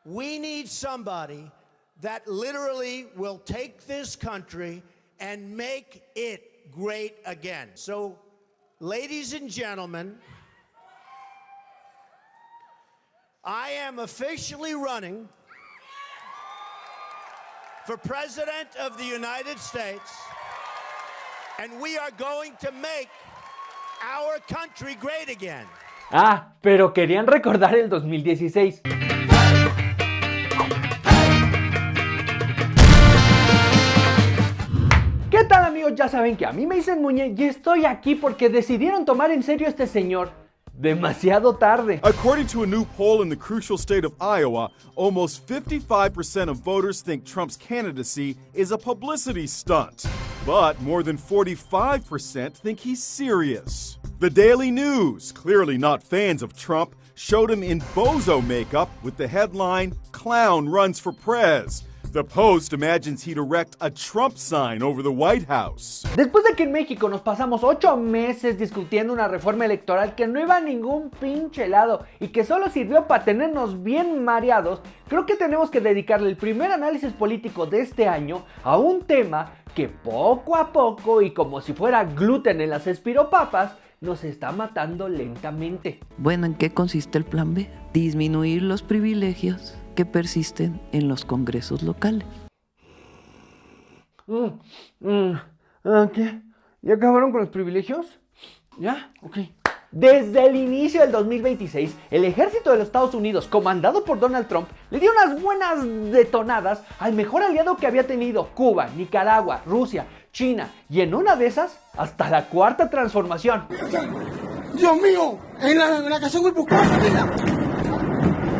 We need somebody that literally will take this country and make it great again. So, ladies and gentlemen, I am officially running for President of the United States, and we are going to make our country great again. Ah, pero querían recordar el 2016. ¿Qué tal, amigos? Ya saben que a mí me dicen Muñe y estoy aquí porque decidieron tomar en serio a este señor demasiado tarde. According to a new poll in the crucial state of Iowa, almost 55% of voters think Trump's candidacy is a publicity stunt. But more than 45% think he's serious. The Daily News, clearly not fans of Trump, showed him in bozo makeup with the headline, "Clown runs for Prez." The Post imagines he'd erect a Trump sign over the White House. Después de que en México nos pasamos 8 meses discutiendo una reforma electoral que no iba a ningún pinche lado y que solo sirvió para tenernos bien mareados, creo que tenemos que dedicarle el primer análisis político de este año a un tema que poco a poco y como si fuera gluten en las espiropapas, nos está matando lentamente. Bueno, ¿en qué consiste el plan B? Disminuir los privilegios que persisten en los congresos locales. ¿Qué? ¿Ya acabaron con los privilegios? ¿Ya? Ok. Desde el inicio del 2026, el ejército de los Estados Unidos, comandado por Donald Trump, le dio unas buenas detonadas al mejor aliado que había tenido Cuba, Nicaragua, Rusia, China y en una de esas, hasta la cuarta transformación. Dios mío, en la canción voy buscando.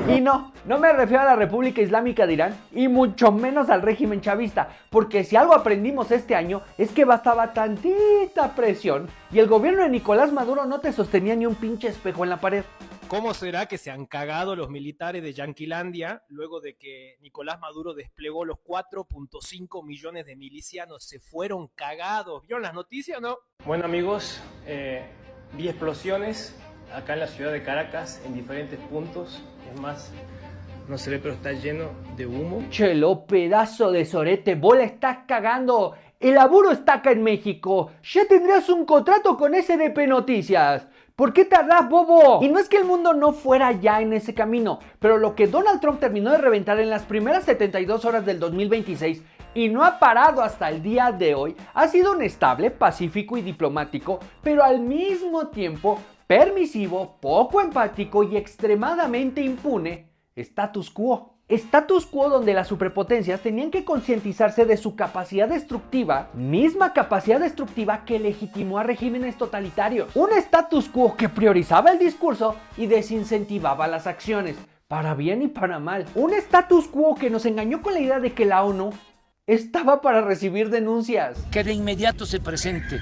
Y no me refiero a la República Islámica de Irán y mucho menos al régimen chavista, porque si algo aprendimos este año es que bastaba tantita presión y el gobierno de Nicolás Maduro no te sostenía ni un pinche espejo en la pared. ¿Cómo será que se han cagado los militares de Yanquilandia luego de que Nicolás Maduro desplegó los 4.5 millones de milicianos? Se fueron cagados. ¿Vieron las noticias o no? Bueno, amigos, vi explosiones acá en la ciudad de Caracas en diferentes puntos. Es más, no se ve, pero está lleno de humo. Chelo, pedazo de sorete, vos la estás cagando. El laburo está acá en México. Ya tendrías un contrato con SDP Noticias. ¿Por qué tardás, bobo? Y no es que el mundo no fuera ya en ese camino, pero lo que Donald Trump terminó de reventar en las primeras 72 horas del 2026 y no ha parado hasta el día de hoy, ha sido un estable, pacífico y diplomático, pero al mismo tiempo permisivo, poco empático y extremadamente impune status quo. Status quo donde las superpotencias tenían que concientizarse de su capacidad destructiva, misma capacidad destructiva que legitimó a regímenes totalitarios. Un status quo que priorizaba el discurso y desincentivaba las acciones, para bien y para mal. Un status quo que nos engañó con la idea de que la ONU estaba para recibir denuncias. Que de inmediato se presente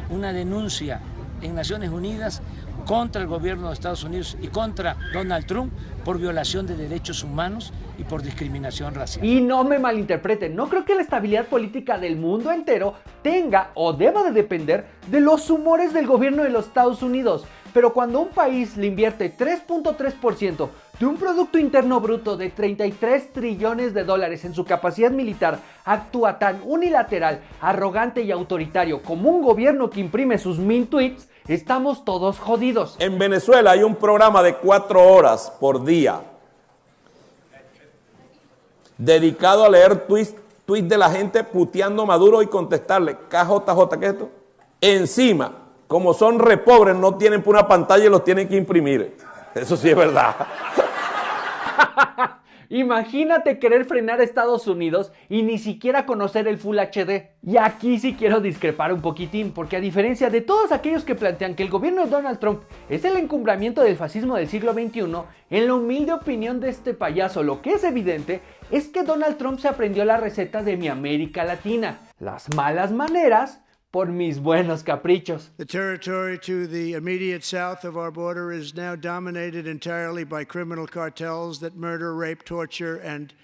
una denuncia en Naciones Unidas contra el gobierno de Estados Unidos y contra Donald Trump por violación de derechos humanos y por discriminación racial. Y no me malinterpreten, no creo que la estabilidad política del mundo entero tenga o deba de depender de los humores del gobierno de los Estados Unidos. Pero cuando un país le invierte 3.3% de un Producto Interno Bruto de 33 trillones de dólares en su capacidad militar, actúa tan unilateral, arrogante y autoritario como un gobierno que imprime sus 1000 tweets, estamos todos jodidos. En Venezuela hay un programa de 4 horas por día dedicado a leer tweets de la gente puteando a Maduro y contestarle, KJJ, ¿qué es esto? Encima, como son re pobres, no tienen por una pantalla y los tienen que imprimir. Eso sí es verdad. Imagínate querer frenar a Estados Unidos y ni siquiera conocer el Full HD. Y aquí sí quiero discrepar un poquitín, porque a diferencia de todos aquellos que plantean que el gobierno de Donald Trump es el encumbramiento del fascismo del siglo XXI, en la humilde opinión de este payaso, lo que es evidente es que Donald Trump se aprendió la receta de mi América Latina. Las malas maneras por mis buenos caprichos. The territory to the immediate south of our border is now dominated entirely by criminal cartels that murder, rape, torture, and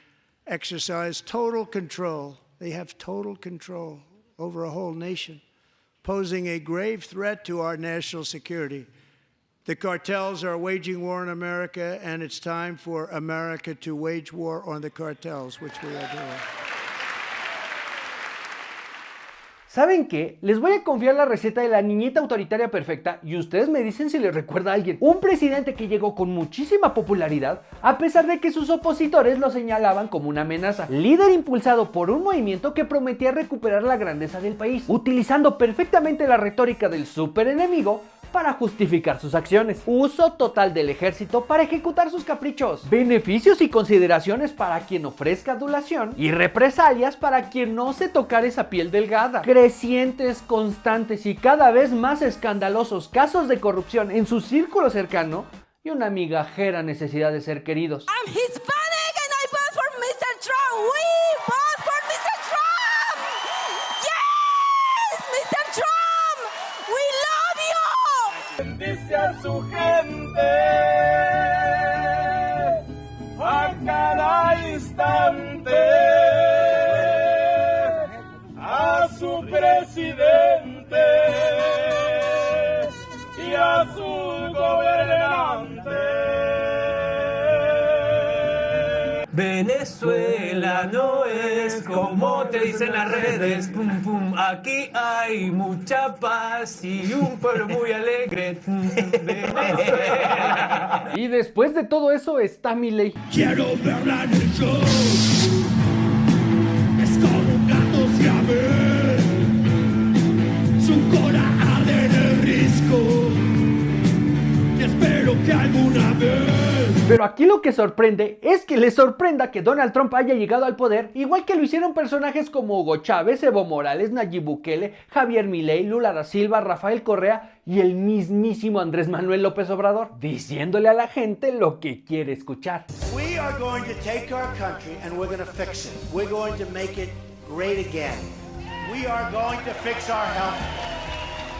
exercise total control. They have total control over a whole nation, posing a grave threat to our national security. The cartels are waging war on America, and it's time for America to wage war on the cartels, which we are doing. ¿Saben qué? Les voy a confiar la receta de la niñita autoritaria perfecta y ustedes me dicen si les recuerda a alguien. Un presidente que llegó con muchísima popularidad a pesar de que sus opositores lo señalaban como una amenaza. Líder impulsado por un movimiento que prometía recuperar la grandeza del país, utilizando perfectamente la retórica del superenemigo para justificar sus acciones. Uso total del ejército para ejecutar sus caprichos. Beneficios y consideraciones para quien ofrezca adulación y represalias para quien no se tocar esa piel delgada. Crecientes, constantes y cada vez más escandalosos casos de corrupción en su círculo cercano y una migajera necesidad de ser queridos. I'm Hispanic and I vote for Mr. Trump. We vote for Mr. Trump. Yes, Mr. Trump. We love you. Dice a su gente a cada instante, a su presidente y a su gobernante. Venezuela no es como te dicen las redes, pum pum, aquí hay mucha paz y un pueblo muy alegre. Venezuela. Y después de todo eso está Milei. Quiero verla en el show. Es como un gato siamés. Su cola arde en el risco. Y espero que alguna vez. Pero aquí lo que sorprende es que les sorprenda que Donald Trump haya llegado al poder, igual que lo hicieron personajes como Hugo Chávez, Evo Morales, Nayib Bukele, Javier Milei, Lula da Silva, Rafael Correa y el mismísimo Andrés Manuel López Obrador, diciéndole a la gente lo que quiere escuchar. We are going to take our country and we're going to fix it. We're going to make it great again. We are going to fix our health.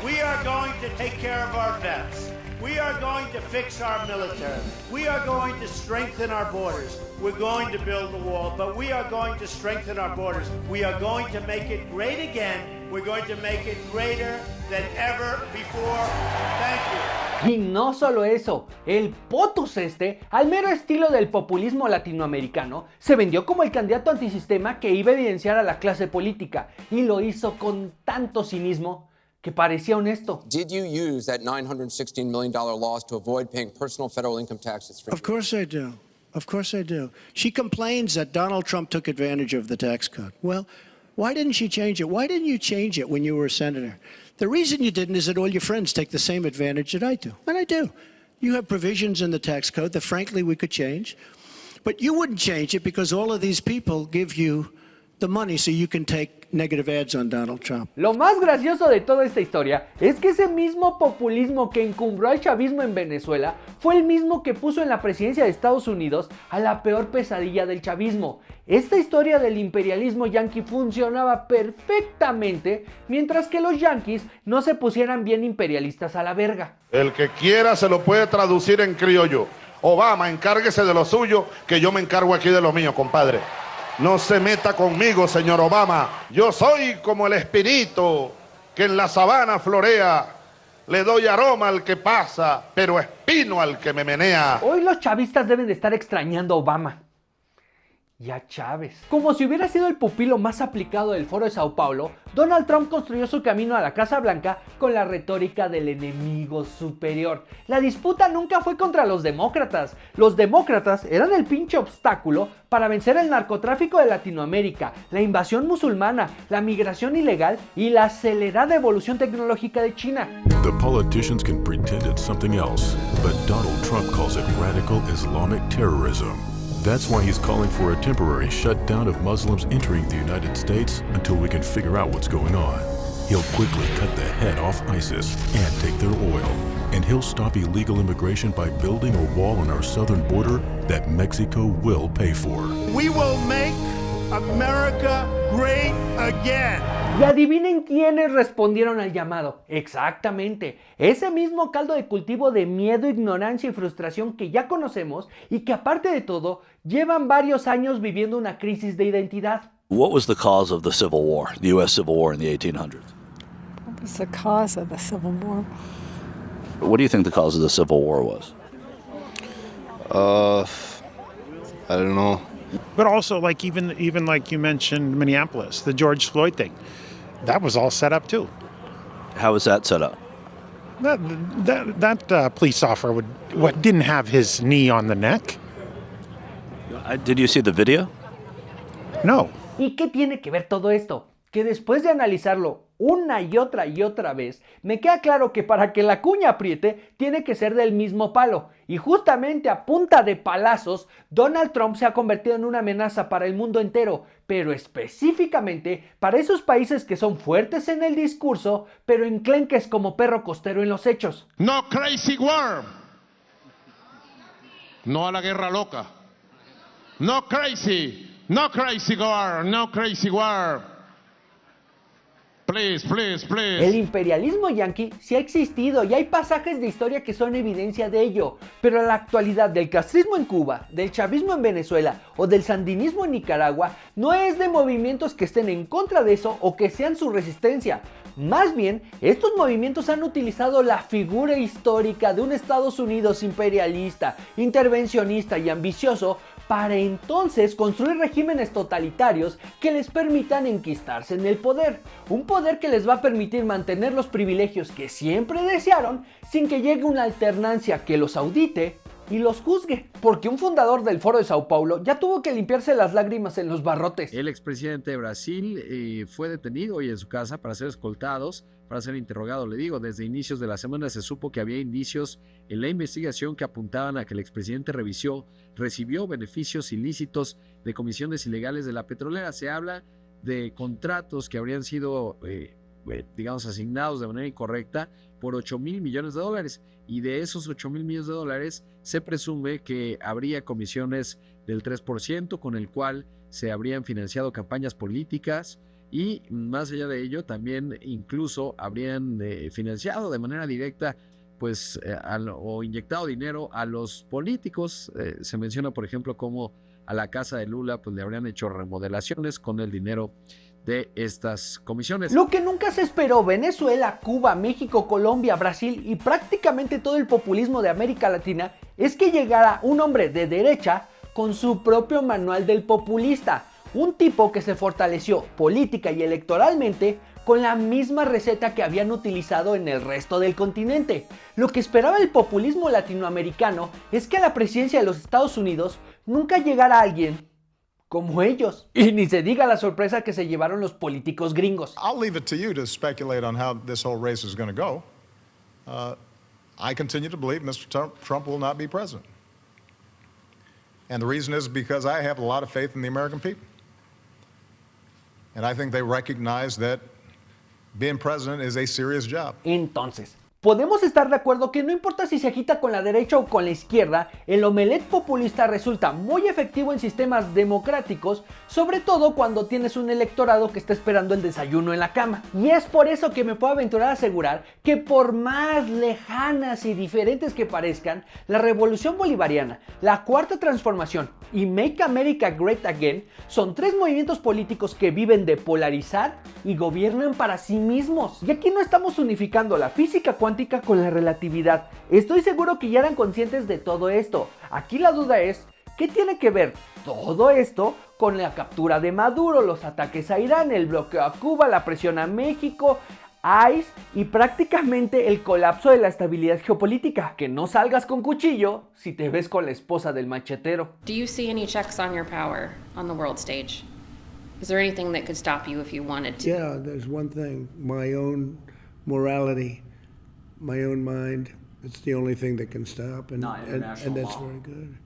We are going to take care of our vets. We are going to fix our military. We are going to strengthen our borders. We're going to build the wall, but we are going to strengthen our borders. We are going to make it great again. We're going to make it greater than ever before. Thank you. Y no solo eso, el POTUS al mero estilo del populismo latinoamericano, se vendió como el candidato antisistema que iba a evidenciar a la clase política y lo hizo con tanto cinismo que parecía honesto. Did you use that $916 million loss to avoid paying personal federal income taxes? Of course I do. Of course I do. She complains that Donald Trump took advantage of the tax code. Well, why didn't she change it? Why didn't you change it when you were a senator? The reason you didn't is that all your friends take the same advantage that I do. And I do. You have provisions in the tax code that frankly we could change. But you wouldn't change it because all of these people give you the money so you can take negative ads on Donald Trump. Lo más gracioso de toda esta historia es que ese mismo populismo que encumbró al chavismo en Venezuela fue el mismo que puso en la presidencia de Estados Unidos a la peor pesadilla del chavismo. Esta historia del imperialismo yanqui funcionaba perfectamente mientras que los yanquis no se pusieran bien imperialistas a la verga. El que quiera se lo puede traducir en criollo. Obama, encárguese de lo suyo, que yo me encargo aquí de lo mío, compadre. No se meta conmigo, señor Obama. Yo soy como el espinito que en la sabana florea. Le doy aroma al que pasa, pero espino al que me menea. Hoy los chavistas deben de estar extrañando a Obama y a Chávez. Como si hubiera sido el pupilo más aplicado del Foro de Sao Paulo, Donald Trump construyó su camino a la Casa Blanca con la retórica del enemigo superior. La disputa nunca fue contra los demócratas. Los demócratas eran el pinche obstáculo para vencer el narcotráfico de Latinoamérica, la invasión musulmana, la migración ilegal y la acelerada evolución tecnológica de China. The politicians can pretend it's something else, but Donald Trump calls it radical Islamic terrorism. That's why he's calling for a temporary shutdown of Muslims entering the United States until we can figure out what's going on. He'll quickly cut the head off ISIS and take their oil. And he'll stop illegal immigration by building a wall on our southern border that Mexico will pay for. We will make America great again. Y adivinen quiénes respondieron al llamado. Exactamente, ese mismo caldo de cultivo de miedo, ignorancia y frustración que ya conocemos y que aparte de todo, llevan varios años viviendo una crisis de identidad. What was the cause of the Civil War, the U.S. Civil War in the 1800s? What was the cause of the Civil War? What do you think the cause of the Civil War was? I don't know. But also, like even like you mentioned, Minneapolis, the George Floyd thing, that was all set up too. How was that set up? That police officer didn't have his knee on the neck. Did you see the video? No. ¿Y qué tiene que ver todo esto? Que después de analizarlo una y otra vez, me queda claro que para que la cuña apriete, tiene que ser del mismo palo. Y justamente a punta de palazos, Donald Trump se ha convertido en una amenaza para el mundo entero, pero específicamente para esos países que son fuertes en el discurso, pero enclenques como perro costero en los hechos. No crazy war. No a la guerra loca. No crazy war. No crazy war. Please. El imperialismo yanqui sí ha existido y hay pasajes de historia que son evidencia de ello, pero la actualidad del castrismo en Cuba, del chavismo en Venezuela o del sandinismo en Nicaragua no es de movimientos que estén en contra de eso o que sean su resistencia. Más bien, estos movimientos han utilizado la figura histórica de un Estados Unidos imperialista, intervencionista y ambicioso para entonces construir regímenes totalitarios que les permitan enquistarse en el poder. Un poder que les va a permitir mantener los privilegios que siempre desearon sin que llegue una alternancia que los audite y los juzgue. Porque un fundador del Foro de Sao Paulo ya tuvo que limpiarse las lágrimas en los barrotes. El expresidente de Brasil fue detenido hoy en su casa para ser escoltados, para ser interrogado. Le digo, desde inicios de la semana se supo que había indicios en la investigación que apuntaban a que el expresidente recibió beneficios ilícitos de comisiones ilegales de la petrolera. Se habla de contratos que habrían sido, asignados de manera incorrecta por $8,000 millones. Y de esos $8,000 millones se presume que habría comisiones del 3%, con el cual se habrían financiado campañas políticas. Y más allá de ello, también incluso habrían financiado de manera directa o inyectado dinero a los políticos. Se menciona, por ejemplo, como a la casa de Lula le habrían hecho remodelaciones con el dinero de estas comisiones. Lo que nunca se esperó Venezuela, Cuba, México, Colombia, Brasil y prácticamente todo el populismo de América Latina es que llegara un hombre de derecha con su propio manual del populista. Un tipo que se fortaleció política y electoralmente con la misma receta que habían utilizado en el resto del continente. Lo que esperaba el populismo latinoamericano es que a la presidencia de los Estados Unidos nunca llegara alguien como ellos. Y ni se diga la sorpresa que se llevaron los políticos gringos. I'll leave it to you to speculate on how this whole race is going to go. I continue to believe Mr. Trump will not be president. And the reason is because I have a lot of faith in the American people. And I think they recognize that being president is a serious job. Entonces, podemos estar de acuerdo que no importa si se agita con la derecha o con la izquierda, el omelette populista resulta muy efectivo en sistemas democráticos, sobre todo cuando tienes un electorado que está esperando el desayuno en la cama. Y es por eso que me puedo aventurar a asegurar que por más lejanas y diferentes que parezcan, la revolución bolivariana, la cuarta transformación y Make America Great Again son tres movimientos políticos que viven de polarizar y gobiernan para sí mismos. Y aquí no estamos unificando la física cuántica con la relatividad. Estoy seguro que ya eran conscientes de todo esto. Aquí la duda es, ¿qué tiene que ver todo esto con la captura de Maduro, los ataques a Irán, el bloqueo a Cuba, la presión a México, ICE y prácticamente el colapso de la estabilidad geopolítica? Que no salgas con cuchillo si te ves con la esposa del machetero. Do you see any checks on your power on the world stage? Is there anything that could stop you if you wanted to? Yeah, there's one thing, my own morality, my own mind. It's the only thing that can stop, and that's very good.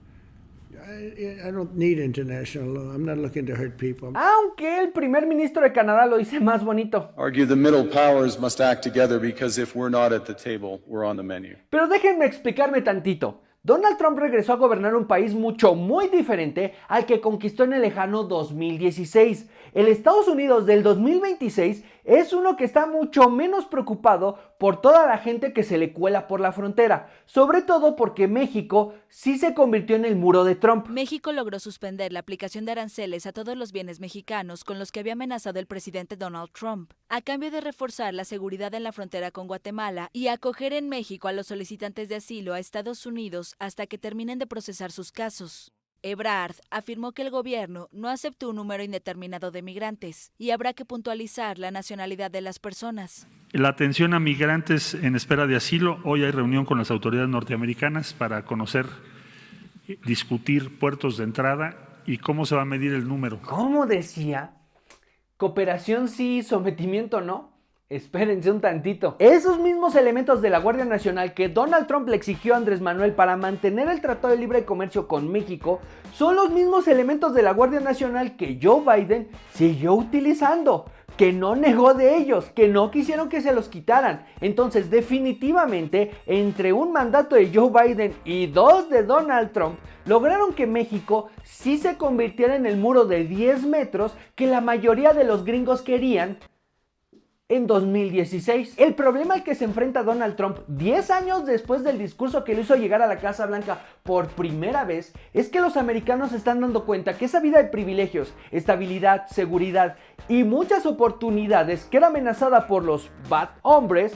I don't need international law. I'm not looking to hurt people. Aunque el primer ministro de Canadá lo dice más bonito. Argue the middle powers must act together because if we're not at the table, we're on the menu. Pero déjenme explicarme tantito. Donald Trump regresó a gobernar un país muy diferente al que conquistó en el lejano 2016. El Estados Unidos del 2026 es uno que está mucho menos preocupado por toda la gente que se le cuela por la frontera, sobre todo porque México sí se convirtió en el muro de Trump. México logró suspender la aplicación de aranceles a todos los bienes mexicanos con los que había amenazado el presidente Donald Trump, a cambio de reforzar la seguridad en la frontera con Guatemala y acoger en México a los solicitantes de asilo a Estados Unidos hasta que terminen de procesar sus casos. Ebrard afirmó que el gobierno no aceptó un número indeterminado de migrantes y habrá que puntualizar la nacionalidad de las personas. La atención a migrantes en espera de asilo. Hoy hay reunión con las autoridades norteamericanas para conocer, discutir puertos de entrada y cómo se va a medir el número. ¿Cómo decía? Cooperación sí, sometimiento no. Espérense un tantito. Esos mismos elementos de la Guardia Nacional que Donald Trump le exigió a Andrés Manuel para mantener el Tratado de Libre Comercio con México son los mismos elementos de la Guardia Nacional que Joe Biden siguió utilizando, que no negó de ellos, que no quisieron que se los quitaran. Entonces, definitivamente, entre un mandato de Joe Biden y 2 de Donald Trump, lograron que México sí se convirtiera en el muro de 10 metros que la mayoría de los gringos querían en 2016. El problema al que se enfrenta Donald Trump 10 años después del discurso que le hizo llegar a la Casa Blanca por primera vez es que los americanos se están dando cuenta que esa vida de privilegios, estabilidad, seguridad y muchas oportunidades que era amenazada por los bad hombres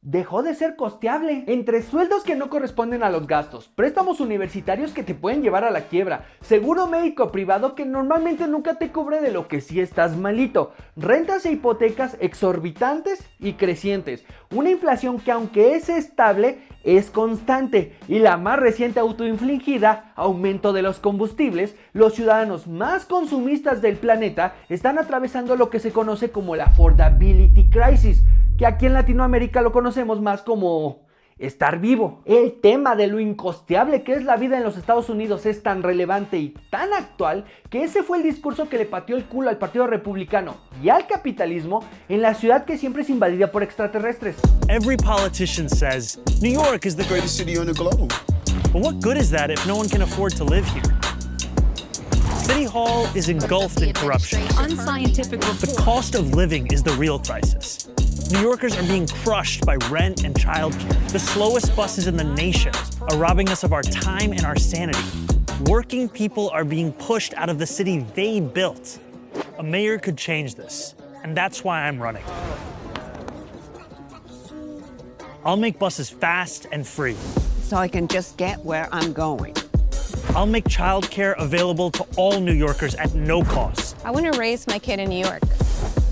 dejó de ser costeable. Entre sueldos que no corresponden a los gastos, préstamos universitarios que te pueden llevar a la quiebra, seguro médico privado que normalmente nunca te cubre de lo que sí estás malito, rentas e hipotecas exorbitantes y crecientes, una inflación que aunque es estable, es constante y la más reciente autoinfligida, aumento de los combustibles. Los ciudadanos más consumistas del planeta están atravesando lo que se conoce como la affordability crisis, que aquí en Latinoamérica lo conocemos más como estar vivo. El tema de lo incosteable que es la vida en los Estados Unidos es tan relevante y tan actual que ese fue el discurso que le pateó el culo al Partido Republicano y al capitalismo en la ciudad que siempre es invadida por extraterrestres. Every politician says New York is the greatest city on the globe. But what good is that if no one can afford to live here? City Hall is engulfed in corruption. Unscientific report. The cost of living is the real crisis. New Yorkers are being crushed by rent and childcare. The slowest buses in the nation are robbing us of our time and our sanity. Working people are being pushed out of the city they built. A mayor could change this, and that's why I'm running. I'll make buses fast and free. So I can just get where I'm going. I'll make childcare available to all New Yorkers at no cost. I want to raise my kid in New York.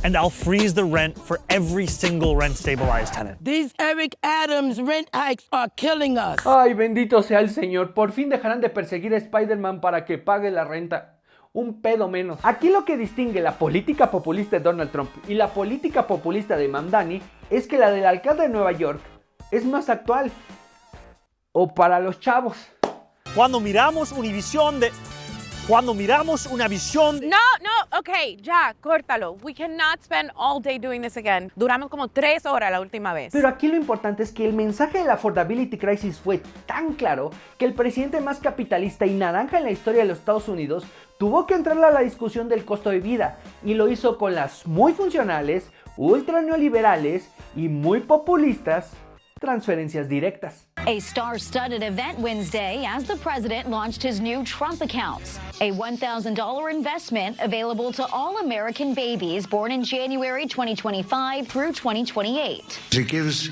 And I'll freeze the rent for every single rent-stabilized tenant. These Eric Adams rent hikes are killing us. Ay, bendito sea el Señor. Por fin dejarán de perseguir a Spider-Man para que pague la renta. Un pedo menos. Aquí lo que distingue la política populista de Donald Trump y la política populista de Mamdani es que la del alcalde de Nueva York es más actual. O para los chavos. Cuando miramos una visión No, okay, ya, córtalo. We cannot spend all day doing this again. Duramos como 3 horas la última vez. Pero aquí lo importante es que el mensaje de la affordability crisis fue tan claro que el presidente más capitalista y naranja en la historia de los Estados Unidos tuvo que entrar a la discusión del costo de vida y lo hizo con las muy funcionales, ultra neoliberales y muy populistas transferencias directas. A star-studded event Wednesday as the president launched his new Trump accounts, a $1,000 investment available to all American babies born in January 2025 through 2028. It gives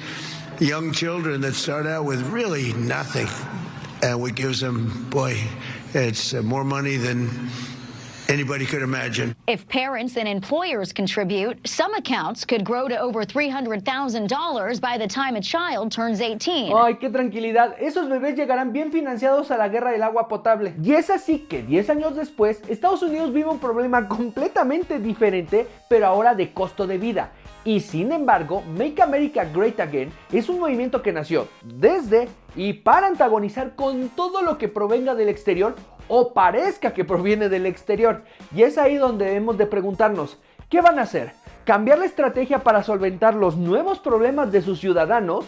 young children that start out with really nothing, and what gives them, boy, it's more money than anybody could imagine. If parents and employers contribute, some accounts could grow to over $300,000 by the time a child turns 18. Ay, qué tranquilidad. Esos bebés llegarán bien financiados a la guerra del agua potable. Y es así que 10 años después, Estados Unidos vive un problema completamente diferente, pero ahora de costo de vida. Y sin embargo, Make America Great Again es un movimiento que nació desde y para antagonizar con todo lo que provenga del exterior o parezca que proviene del exterior. Y es ahí donde debemos de preguntarnos, ¿qué van a hacer? ¿Cambiar la estrategia para solventar los nuevos problemas de sus ciudadanos?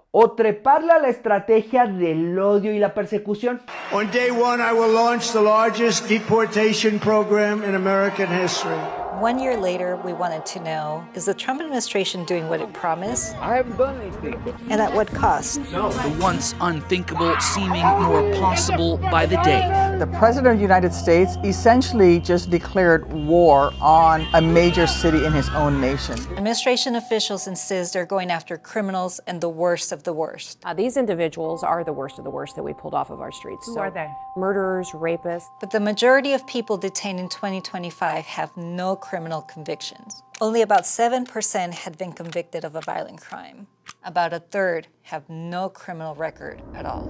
¿O treparle a la estrategia del odio y la persecución? On day one, I will launch the largest deportation program in American history. 1 year later, we wanted to know, is the Trump administration doing what it promised? I haven't done anything. And at what cost? No. The once unthinkable seeming more possible by the day. The President of the United States essentially just declared war on a major city in his own nation. Administration officials insist they're going after criminals and the worst of the worst. These individuals are the worst of the worst that we pulled off of our streets. Who are they? Murderers, rapists. But the majority of people detained in 2025 have no criminal convictions. Only about 7% had been convicted of a violent crime. About a third have no criminal record at all.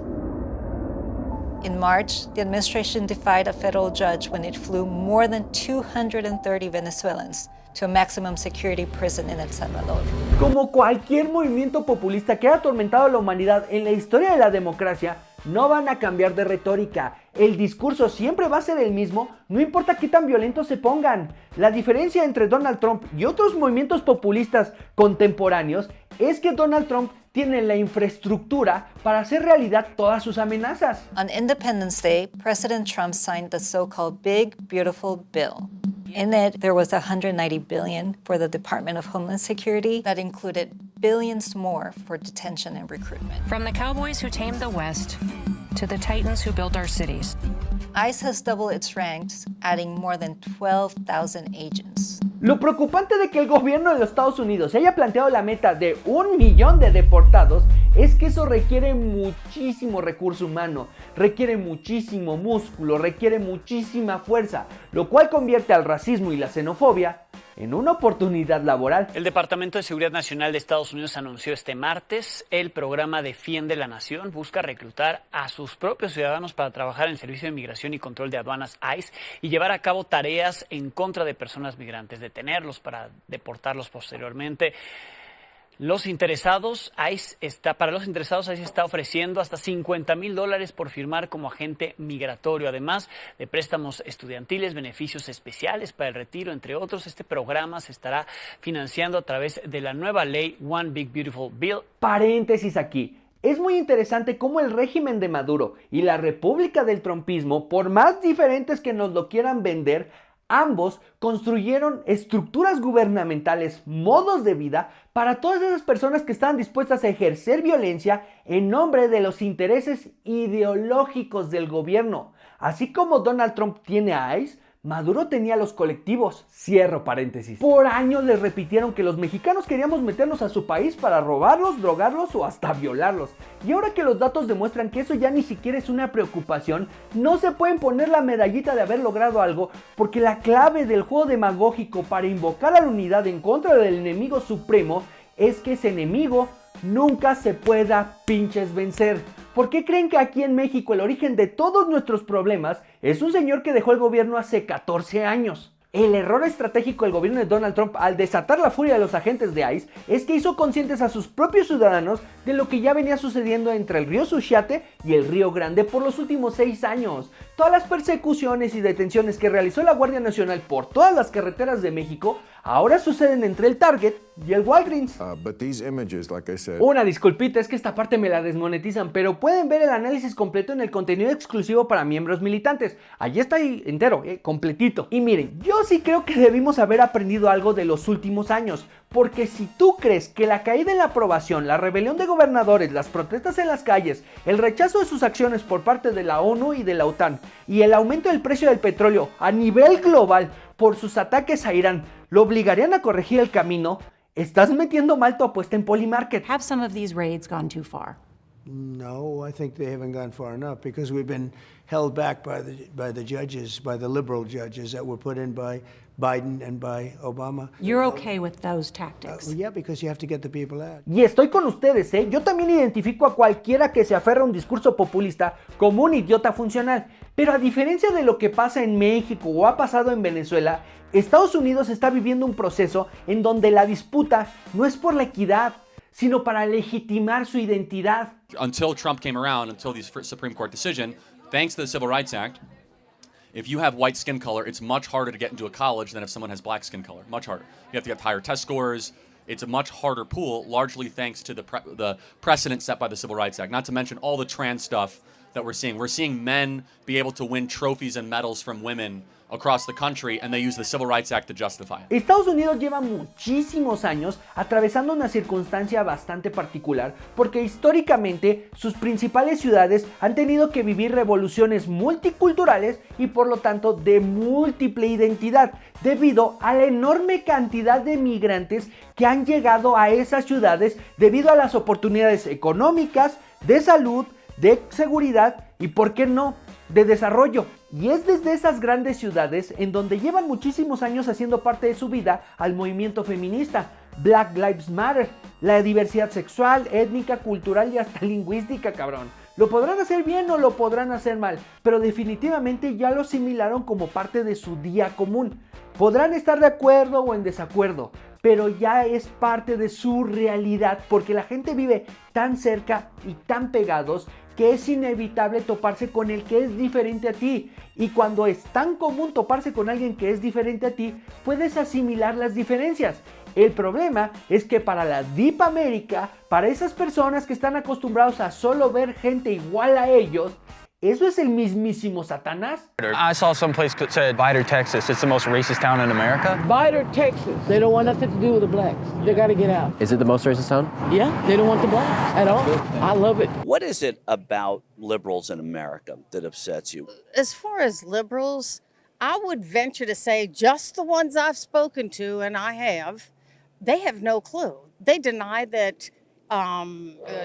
In March, the administration defied a federal judge when it flew more than 230 Venezuelans to a maximum security prison in El Salvador. Como cualquier movimiento populista que ha atormentado a la humanidad en la historia de la democracia, no van a cambiar de retórica. El discurso siempre va a ser el mismo, no importa qué tan violentos se pongan. La diferencia entre Donald Trump y otros movimientos populistas contemporáneos es que Donald Trump tiene la infraestructura para hacer realidad todas sus amenazas. On Independence Day, President Trump signed the so-called Big Beautiful Bill. In it, there was $190 billion for the Department of Homeland Security. That included billions more for detention and recruitment. From the cowboys who tamed the West to the titans who built our cities. ICE has doubled its ranks, adding more than 12,000 agents. Lo preocupante de que el gobierno de los Estados Unidos se haya planteado la meta de 1 millón de deportados es que eso requiere muchísimo recurso humano, requiere muchísimo músculo, requiere muchísima fuerza, lo cual convierte al racismo y la xenofobia en una oportunidad laboral. El Departamento de Seguridad Nacional de Estados Unidos anunció este martes el programa Defiende la Nación. Busca reclutar a sus propios ciudadanos para trabajar en el Servicio de Migración y Control de Aduanas ICE y llevar a cabo tareas en contra de personas migrantes, detenerlos para deportarlos posteriormente. Para los interesados, ICE está ofreciendo hasta $50,000 por firmar como agente migratorio, además de préstamos estudiantiles, beneficios especiales para el retiro, entre otros. Este programa se estará financiando a través de la nueva ley One Big Beautiful Bill. Paréntesis aquí. Es muy interesante cómo el régimen de Maduro y la República del Trumpismo, por más diferentes que nos lo quieran vender, ambos construyeron estructuras gubernamentales, modos de vida para todas esas personas que estaban dispuestas a ejercer violencia en nombre de los intereses ideológicos del gobierno. Así como Donald Trump tiene a ICE, Maduro tenía los colectivos. Cierro paréntesis. Por años les repitieron que los mexicanos queríamos meternos a su país para robarlos, drogarlos o hasta violarlos. Y ahora que los datos demuestran que eso ya ni siquiera es una preocupación, no se pueden poner la medallita de haber logrado algo, porque la clave del juego demagógico para invocar a la unidad en contra del enemigo supremo es que ese enemigo nunca se pueda pinches vencer. ¿Por qué creen que aquí en México el origen de todos nuestros problemas es un señor que dejó el gobierno hace 14 años? El error estratégico del gobierno de Donald Trump al desatar la furia de los agentes de ICE es que hizo conscientes a sus propios ciudadanos de lo que ya venía sucediendo entre el río Suchiate y el río Grande por los últimos 6 años. Todas las persecuciones y detenciones que realizó la Guardia Nacional por todas las carreteras de México ahora suceden entre el Target y el Walgreens. Una disculpita, es que esta parte me la desmonetizan, pero pueden ver el análisis completo en el contenido exclusivo para miembros militantes. Allí está entero, completito. Y miren, yo sí creo que debimos haber aprendido algo de los últimos años, porque si tú crees que la caída en la aprobación, la rebelión de gobernadores, las protestas en las calles, el rechazo de sus acciones por parte de la ONU y de la OTAN y el aumento del precio del petróleo a nivel global por sus ataques a Irán lo obligarían a corregir el camino, estás metiendo mal tu apuesta en Polymarket. Have some of these raids gone too far? No, I think they haven't gone far enough because we've been held back by the judges, by the liberal judges that were put in by Biden and by Obama. You're okay with those tactics? Yeah, because you have to get the people out. Y estoy con ustedes, ¿eh? Yo también identifico a cualquiera que se aferra a un discurso populista como un idiota funcional. Pero a diferencia de lo que pasa en México o ha pasado en Venezuela, Estados Unidos está viviendo un proceso en donde la disputa no es por la equidad, sino para legitimar su identidad. Until Trump came around, until the Supreme Court decision, thanks to the Civil Rights Act, if you have white skin color, it's much harder to get into a college than if someone has black skin color. Much harder. You have to get higher test scores. It's a much harder pool, largely thanks to the precedent set by the Civil Rights Act. Not to mention all the trans stuff that we're seeing. We're seeing men be able to win trophies and medals from women across the country, and they use the Civil Rights Act to justify it. Estados Unidos lleva muchísimos años atravesando una circunstancia bastante particular porque históricamente sus principales ciudades han tenido que vivir revoluciones multiculturales y por lo tanto de múltiple identidad debido a la enorme cantidad de migrantes que han llegado a esas ciudades debido a las oportunidades económicas, de salud, de seguridad y, ¿por qué no?, de desarrollo. Y es desde esas grandes ciudades en donde llevan muchísimos años haciendo parte de su vida al movimiento feminista, Black Lives Matter, la diversidad sexual, étnica, cultural y hasta lingüística, cabrón. Lo podrán hacer bien o lo podrán hacer mal, pero definitivamente ya lo asimilaron como parte de su día común. Podrán estar de acuerdo o en desacuerdo, pero ya es parte de su realidad porque la gente vive tan cerca y tan pegados que es inevitable toparse con el que es diferente a ti. Y cuando es tan común toparse con alguien que es diferente a ti, puedes asimilar las diferencias. El problema es que para la Deep America, para esas personas que están acostumbrados a solo ver gente igual a ellos, ¿eso es el mismísimo Satanás? I saw some place that said Vidor, Texas. It's the most racist town in America. Vidor, Texas. They don't want nothing to do with the blacks. They got to get out. Is it the most racist town? Yeah, they don't want the blacks at all. I love it. What is it about liberals in America that upsets you? As far as liberals, I would venture to say just the ones I've spoken to, and I have, they have no clue. They deny that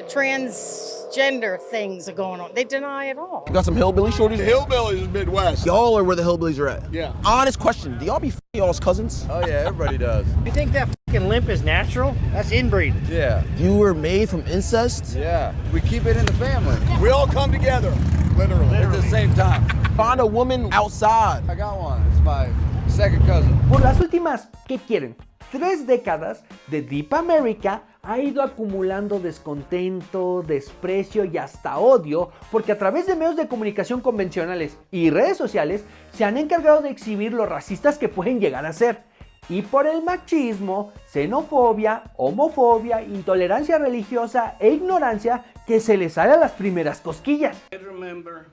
transgender things are going on. They deny it all. You got some hillbilly shorties? The hillbillies in the Midwest. Y'all are where the hillbillies are at. Yeah. Honest question. Do y'all be y'all's cousins? Oh yeah, everybody does. You think that fucking limp is natural? That's inbreeding. Yeah. You were made from incest? Yeah. We keep it in the family. We all come together. Literally. At the same time. Find a woman outside. I got one. It's my second cousin. Por las últimas, ¿qué quieren? 3 décadas de Deep America ha ido acumulando descontento, desprecio y hasta odio porque a través de medios de comunicación convencionales y redes sociales se han encargado de exhibir lo racistas que pueden llegar a ser. Y por el machismo, xenofobia, homofobia, intolerancia religiosa e ignorancia que se les sale a las primeras cosquillas. I remember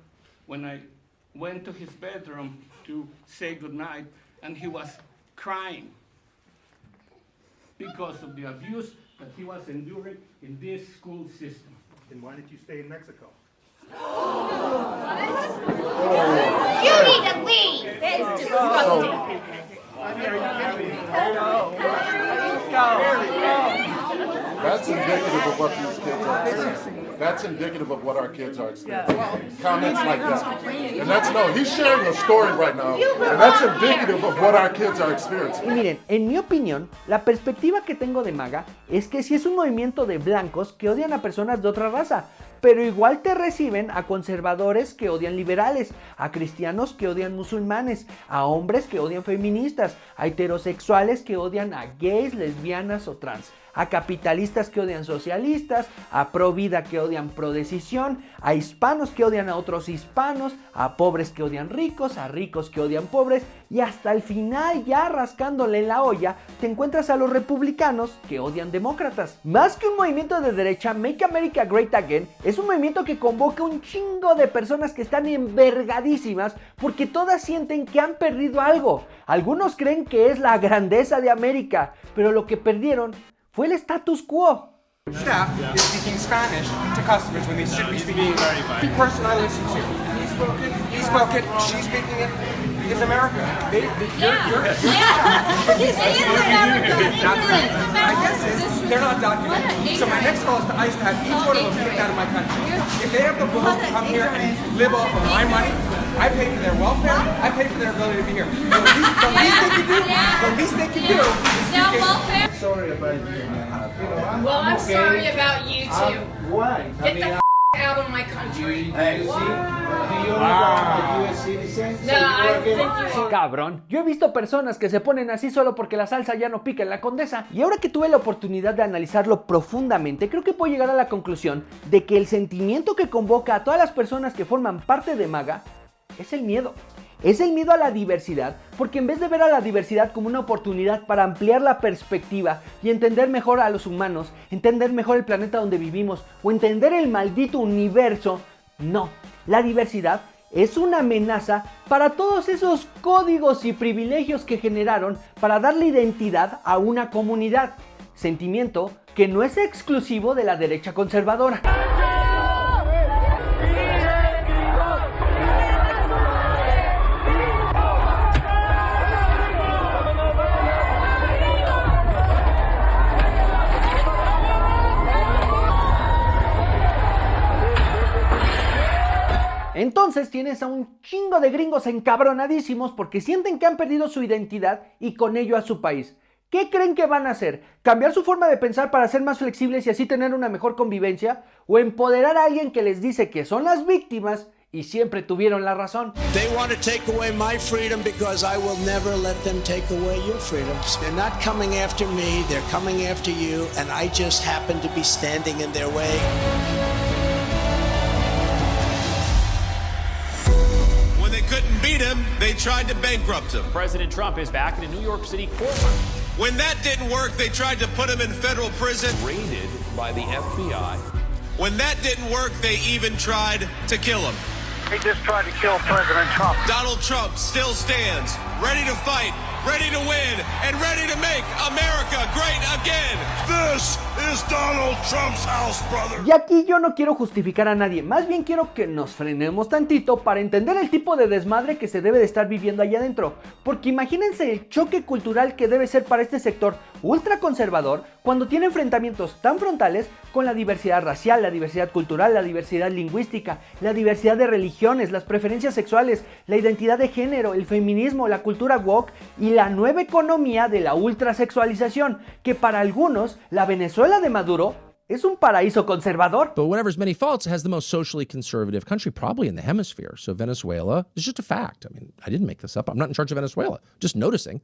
when I went to his bedroom to say goodnight and he was crying because of the abuse that he was enduring in this school system. Then why did you stay in Mexico? You need to leave! That is disgusting. That's indicative of what these kids are experiencing. That's indicative of what our kids are experiencing. Comments like that. And that's, no, he's sharing a story right now. And that's indicative of what our kids are experiencing. Y miren, en mi opinión, la perspectiva que tengo de MAGA es que sí es un movimiento de blancos que odian a personas de otra raza, pero igual te reciben a conservadores que odian liberales, a cristianos que odian musulmanes, a hombres que odian feministas, a heterosexuales que odian a gays, lesbianas o trans, a capitalistas que odian socialistas, a pro vida que odian pro decisión, a hispanos que odian a otros hispanos, a pobres que odian ricos, a ricos que odian pobres y hasta el final, ya rascándole la olla, te encuentras a los republicanos que odian demócratas. Más que un movimiento de derecha, Make America Great Again es un movimiento que convoca un chingo de personas que están envergadísimas porque todas sienten que han perdido algo. Algunos creen que es la grandeza de América, pero lo que perdieron fue el status quo. Staff is speaking Spanish to customers when they should be speaking the person I listen to. He spoke it, she's speaking it. It's America. You're I guess they're not documented. So my next call is to ICE to have each one of them kicked out of my country. If they have the balls to come here and live off of my money, I pay for their welfare, I pay for their ability to be here. The least they can do is welfare. Sorry about you, man. Well, I'm sorry about you too. Why? Get the out of my country. Hey, see? Do you want US citizens? No, I think you... Cabrón, yo he visto personas que se ponen así solo porque la salsa ya no pica en la Condesa. Y ahora que tuve la oportunidad de analizarlo profundamente, creo que puedo llegar a la conclusión de que el sentimiento que convoca a todas las personas que forman parte de MAGA es el miedo. Es el miedo a la diversidad, porque en vez de ver a la diversidad como una oportunidad para ampliar la perspectiva y entender mejor a los humanos, entender mejor el planeta donde vivimos o entender el maldito universo, no. La diversidad es una amenaza para todos esos códigos y privilegios que generaron para darle identidad a una comunidad, sentimiento que no es exclusivo de la derecha conservadora. Entonces tienes a un chingo de gringos encabronadísimos porque sienten que han perdido su identidad y con ello a su país. ¿Qué creen que van a hacer? ¿Cambiar su forma de pensar para ser más flexibles y así tener una mejor convivencia? ¿O empoderar a alguien que les dice que son las víctimas y siempre tuvieron la razón? They want to take away my freedom because I will never let them take away your freedoms. They're not coming after me, they're coming after you, and I just happen to be standing in their way. When they couldn't beat him, they tried to bankrupt him. President Trump is back in a New York City courtroom. When that didn't work, they tried to put him in federal prison. Raided by the FBI. When that didn't work, they even tried to kill him. They just tried to kill President Trump. Donald Trump still stands, ready to fight, ready to win, and ready to make America great again. This is Donald Trump's house, brother. Y aquí yo no quiero justificar a nadie, más bien quiero que nos frenemos tantito para entender el tipo de desmadre que se debe de estar viviendo allá adentro. Porque imagínense el choque cultural que debe ser para este sector ultraconservador cuando tiene enfrentamientos tan frontales con la diversidad racial, la diversidad cultural, la diversidad lingüística, la diversidad de religiones, las preferencias sexuales, la identidad de género, el feminismo, la cultura woke y la nueva economía de la ultrasexualización, que para algunos la Venezuela de Maduro es un paraíso conservador. But whatever many faults, it has the most socially conservative country probably in the hemisphere. So Venezuela is just a fact. I mean, I didn't make this up. I'm not in charge of Venezuela. Just noticing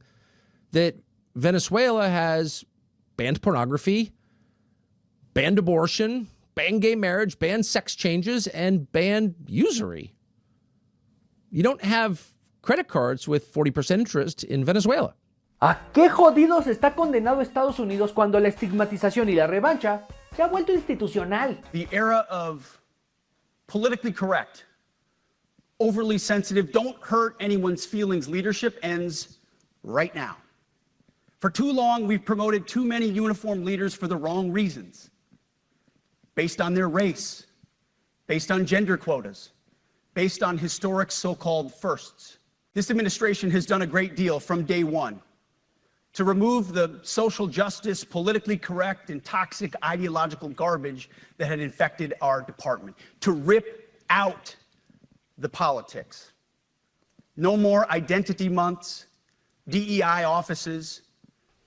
that Venezuela has banned pornography, banned abortion, banned gay marriage, banned sex changes, and banned usury. You don't have credit cards with 40% interest in Venezuela. ¿A qué jodidos está condenado Estados Unidos cuando la estigmatización y la revancha se ha vuelto institucional? The era of politically correct, overly sensitive, don't hurt anyone's feelings leadership ends right now. For too long, we've promoted too many uniformed leaders for the wrong reasons, based on their race, based on gender quotas, based on historic so-called firsts. This administration has done a great deal from day one to remove the social justice, politically correct, and toxic ideological garbage that had infected our department, to rip out the politics. No more identity months, DEI offices,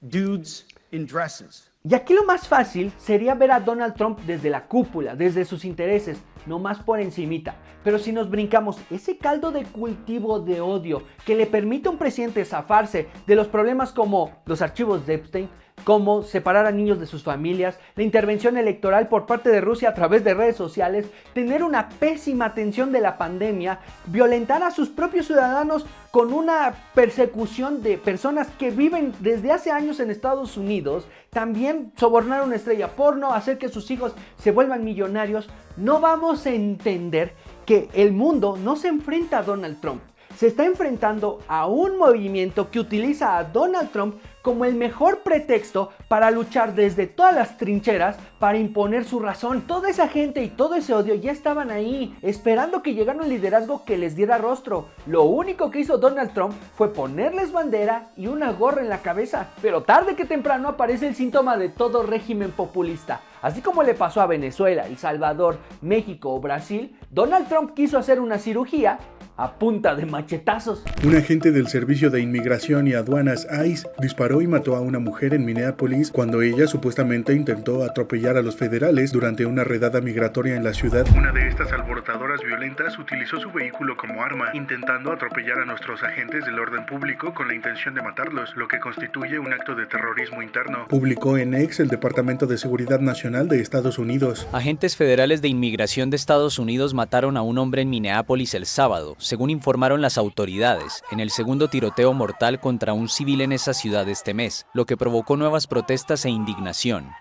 dudes in dresses. Y aquí lo más fácil sería ver a Donald Trump desde la cúpula, desde sus intereses, no más por encimita. Pero si nos brincamos ese caldo de cultivo de odio que le permite a un presidente zafarse de los problemas como los archivos de Epstein, como separar a niños de sus familias, la intervención electoral por parte de Rusia a través de redes sociales, tener una pésima atención de la pandemia, violentar a sus propios ciudadanos con una persecución de personas que viven desde hace años en Estados Unidos, también sobornar a una estrella porno, hacer que sus hijos se vuelvan millonarios, no vamos a entender que el mundo no se enfrenta a Donald Trump. Se está enfrentando a un movimiento que utiliza a Donald Trump como el mejor pretexto para luchar desde todas las trincheras para imponer su razón. Toda esa gente y todo ese odio ya estaban ahí, esperando que llegara un liderazgo que les diera rostro. Lo único que hizo Donald Trump fue ponerles bandera y una gorra en la cabeza. Pero tarde que temprano aparece el síntoma de todo régimen populista. Así como le pasó a Venezuela, El Salvador, México o Brasil, Donald Trump quiso hacer una cirugía a punta de machetazos. Un agente del Servicio de Inmigración y Aduanas ICE disparó y mató a una mujer en Minneapolis cuando ella supuestamente intentó atropellar a los federales durante una redada migratoria en la ciudad. Una de estas alborotadoras violentas utilizó su vehículo como arma, intentando atropellar a nuestros agentes del orden público con la intención de matarlos, lo que constituye un acto de terrorismo interno, publicó en X el Departamento de Seguridad Nacional de Estados Unidos. Agentes federales de inmigración de Estados Unidos mataron a un hombre en Minneapolis el sábado, según informaron las autoridades, en el segundo tiroteo mortal contra un civil en esa ciudad este mes, lo que provocó nuevas protestas e indignación.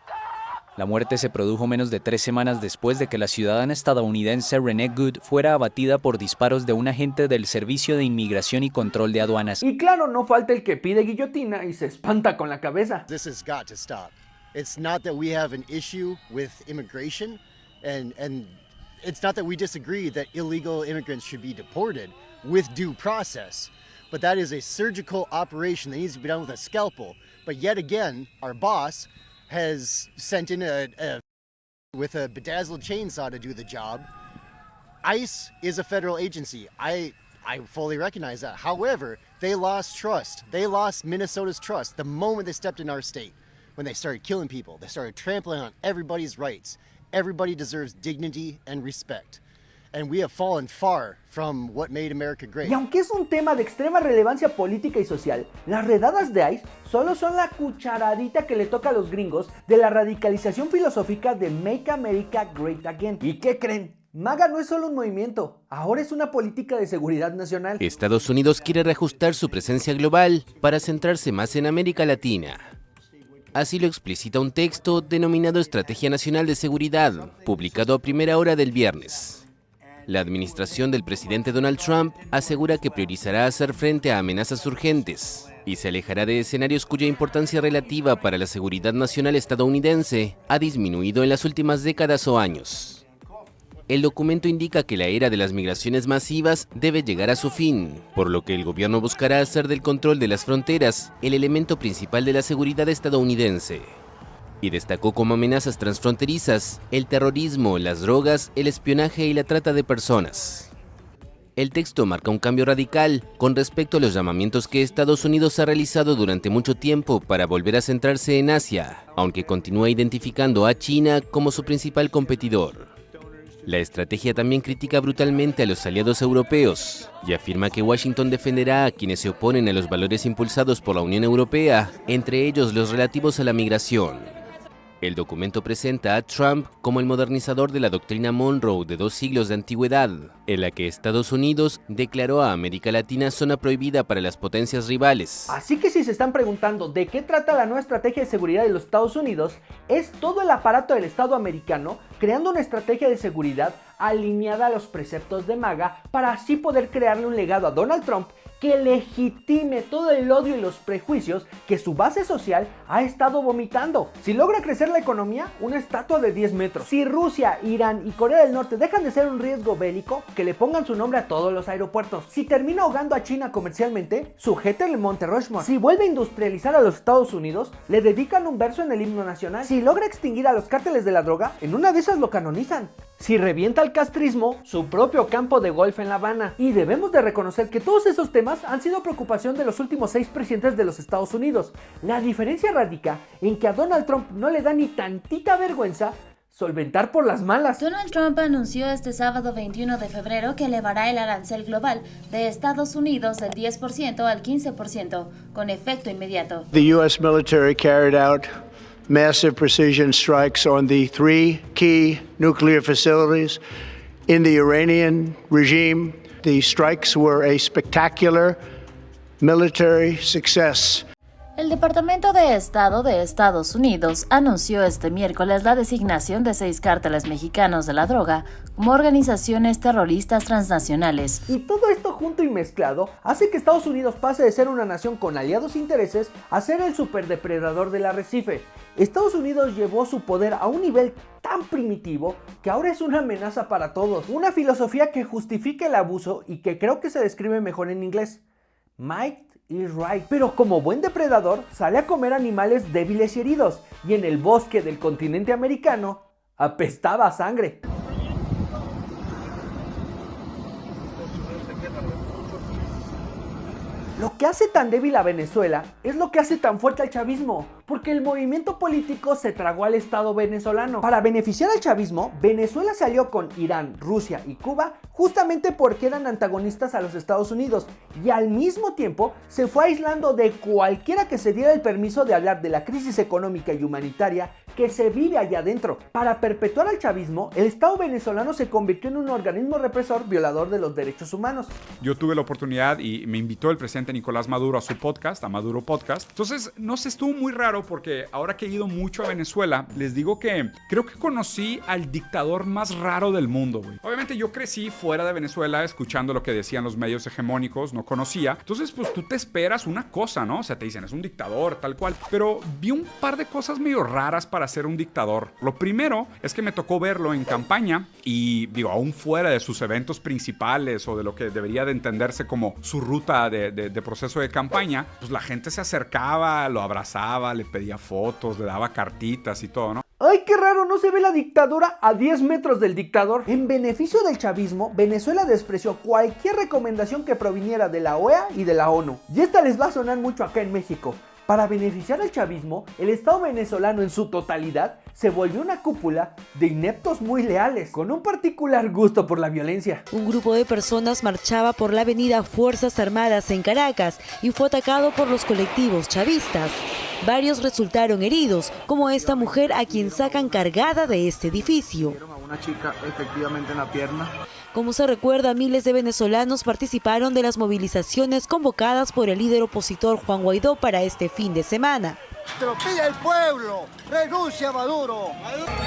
La muerte se produjo menos de 3 semanas después de que la ciudadana estadounidense Renee Good fuera abatida por disparos de un agente del Servicio de Inmigración y Control de Aduanas. Y claro, no falta el que pide guillotina y se espanta con la cabeza. This has got to stop. It's not that we have an issue with immigration, and it's not that we disagree that illegal immigrants should be deported with due process, but that is a surgical operation that needs to be done with a scalpel. But yet again, our boss has sent in with a bedazzled chainsaw to do the job. ICE is a federal agency. I fully recognize that. However, they lost trust. They lost Minnesota's trust the moment they stepped in our state. When they started killing people, they started trampling on everybody's rights. Everybody deserves dignity and respect. And we have fallen far from what made America great. Y aunque es un tema de extrema relevancia política y social, las redadas de ICE solo son la cucharadita que le toca a los gringos de la radicalización filosófica de Make America Great Again. ¿Y qué creen? MAGA no es solo un movimiento, ahora es una política de seguridad nacional. Estados Unidos quiere reajustar su presencia global para centrarse más en América Latina. Así lo explicita un texto denominado Estrategia Nacional de Seguridad, publicado a primera hora del viernes. La administración del presidente Donald Trump asegura que priorizará hacer frente a amenazas urgentes y se alejará de escenarios cuya importancia relativa para la seguridad nacional estadounidense ha disminuido en las últimas décadas o años. El documento indica que la era de las migraciones masivas debe llegar a su fin, por lo que el gobierno buscará hacer del control de las fronteras el elemento principal de la seguridad estadounidense. Y destacó como amenazas transfronterizas el terrorismo, las drogas, el espionaje y la trata de personas. El texto marca un cambio radical con respecto a los llamamientos que Estados Unidos ha realizado durante mucho tiempo para volver a centrarse en Asia, aunque continúa identificando a China como su principal competidor. La estrategia también critica brutalmente a los aliados europeos y afirma que Washington defenderá a quienes se oponen a los valores impulsados por la Unión Europea, entre ellos los relativos a la migración. El documento presenta a Trump como el modernizador de la doctrina Monroe de 2 siglos de antigüedad, en la que Estados Unidos declaró a América Latina zona prohibida para las potencias rivales. Así que si se están preguntando de qué trata la nueva estrategia de seguridad de los Estados Unidos, es todo el aparato del Estado americano creando una estrategia de seguridad alineada a los preceptos de MAGA para así poder crearle un legado a Donald Trump que legitime todo el odio y los prejuicios que su base social ha estado vomitando. Si logra crecer la economía, una estatua de 10 metros. Si Rusia, Irán y Corea del Norte dejan de ser un riesgo bélico, que le pongan su nombre a todos los aeropuertos. Si termina ahogando a China comercialmente, sujeten el Monte Rushmore. Si vuelve a industrializar a los Estados Unidos, le dedican un verso en el himno nacional. Si logra extinguir a los cárteles de la droga, en una de esas lo canonizan. Si revienta el castrismo, su propio campo de golf en La Habana. Y debemos de reconocer que todos esos temas han sido preocupación de los últimos 6 presidentes de los Estados Unidos. La diferencia radica en que a Donald Trump no le da ni tantita vergüenza solventar por las malas. Donald Trump anunció este sábado 21 de febrero que elevará el arancel global de Estados Unidos del 10% al 15%, con efecto inmediato. The U.S. military carried out massive precision strikes on the 3 key nuclear facilities in the Iranian regime. The strikes were a spectacular military success. El Departamento de Estado de Estados Unidos anunció este miércoles la designación de 6 cárteles mexicanos de la droga como organizaciones terroristas transnacionales. Y todo esto junto y mezclado hace que Estados Unidos pase de ser una nación con aliados e intereses a ser el superdepredador del arrecife. Estados Unidos llevó su poder a un nivel tan primitivo que ahora es una amenaza para todos. Una filosofía que justifica el abuso y que creo que se describe mejor en inglés. Might is right. Pero como buen depredador sale a comer animales débiles y heridos, y en el bosque del continente americano apestaba a sangre. Lo que hace tan débil a Venezuela es lo que hace tan fuerte al chavismo, porque el movimiento político se tragó al Estado venezolano. Para beneficiar al chavismo, Venezuela se alió con Irán, Rusia y Cuba justamente porque eran antagonistas a los Estados Unidos, y al mismo tiempo se fue aislando de cualquiera que se diera el permiso de hablar de la crisis económica y humanitaria que se vive allá adentro. Para perpetuar al chavismo, el Estado venezolano se convirtió en un organismo represor violador de los derechos humanos. Yo tuve la oportunidad y me invitó el presidente Nicolás Nicolás Maduro a su podcast, a Maduro Podcast. Entonces, no sé, estuvo muy raro porque ahora que he ido mucho a Venezuela, les digo que creo que conocí al dictador más raro del mundo, güey. Obviamente yo crecí fuera de Venezuela escuchando lo que decían los medios hegemónicos, no conocía. Entonces, pues tú te esperas una cosa, ¿no? O sea, te dicen, es un dictador, tal cual. Pero vi un par de cosas medio raras para ser un dictador. Lo primero es que me tocó verlo en campaña y, digo, aún fuera de sus eventos principales o de lo que debería de entenderse como su ruta de proceso de campaña, pues la gente se acercaba, lo abrazaba, le pedía fotos, le daba cartitas y todo, ¿no? ¡Ay, qué raro! No se ve la dictadura a 10 metros del dictador. En beneficio del chavismo, Venezuela despreció cualquier recomendación que proviniera de la OEA y de la ONU. Y esta les va a sonar mucho acá en México. Para beneficiar al chavismo, el Estado venezolano en su totalidad se volvió una cúpula de ineptos muy leales, con un particular gusto por la violencia. Un grupo de personas marchaba por la avenida Fuerzas Armadas en Caracas y fue atacado por los colectivos chavistas. Varios resultaron heridos, como esta mujer a quien sacan cargada de este edificio. Una chica efectivamente en la pierna. Como se recuerda, miles de venezolanos participaron de las movilizaciones convocadas por el líder opositor Juan Guaidó para este fin de semana. Te lo pide el pueblo, renuncia a Maduro.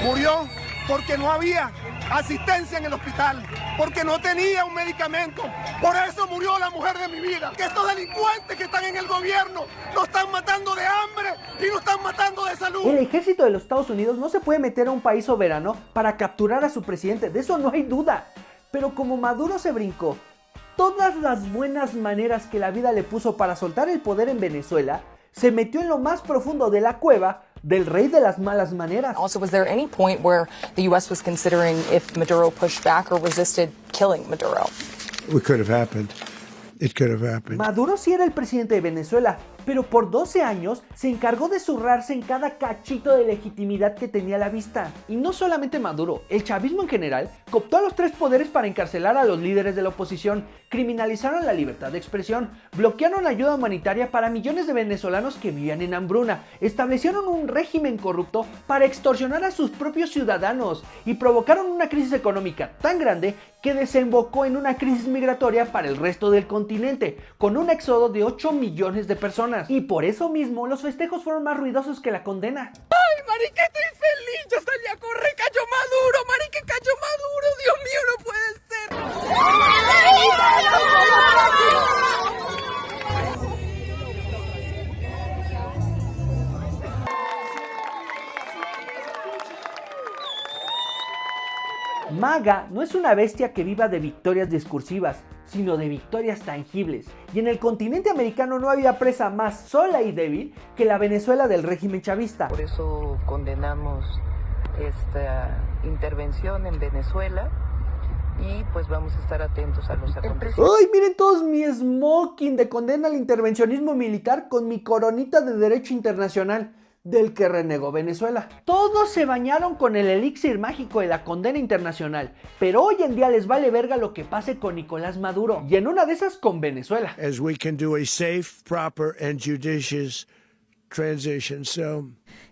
Murió porque no había asistencia en el hospital, porque no tenía un medicamento. Por eso murió la mujer de mi vida. Que estos delincuentes que están en el gobierno nos están matando de hambre y nos están matando de salud. El ejército de los Estados Unidos no se puede meter a un país soberano para capturar a su presidente, de eso no hay duda. Pero como Maduro se brincó todas las buenas maneras que la vida le puso para soltar el poder en Venezuela, se metió en lo más profundo de la cueva del rey de las malas maneras. Also, was there any point where the U.S. was considering if Maduro pushed back or resisted killing Maduro? It could have happened. It could have happened. Maduro sí era el presidente de Venezuela, pero por 12 años se encargó de zurrarse en cada cachito de legitimidad que tenía a la vista. Y no solamente Maduro, el chavismo en general cooptó a los tres poderes para encarcelar a los líderes de la oposición, criminalizaron la libertad de expresión, bloquearon ayuda humanitaria para millones de venezolanos que vivían en hambruna, establecieron un régimen corrupto para extorsionar a sus propios ciudadanos y provocaron una crisis económica tan grande que desembocó en una crisis migratoria para el resto del continente, con un éxodo de 8 millones de personas. Y por eso mismo los festejos fueron más ruidosos que la condena. ¡Ay, marica, estoy feliz! ¡Ya salí a correr! ¡Cayó Maduro! ¡Marica, cayó Maduro! ¡Dios mío, no puede ser! MAGA no es una bestia que viva de victorias discursivas, sino de victorias tangibles. Y en el continente americano no había presa más sola y débil que la Venezuela del régimen chavista. Por eso condenamos esta intervención en Venezuela y pues vamos a estar atentos a los acontecimientos. ¡Ay, miren todos mi smoking de condena al intervencionismo militar con mi coronita de derecho internacional! Del que renegó Venezuela. Todos se bañaron con el elixir mágico de la condena internacional, pero hoy en día les vale verga lo que pase con Nicolás Maduro, y en una de esas con Venezuela. As we can do a safe, proper and judicious transition.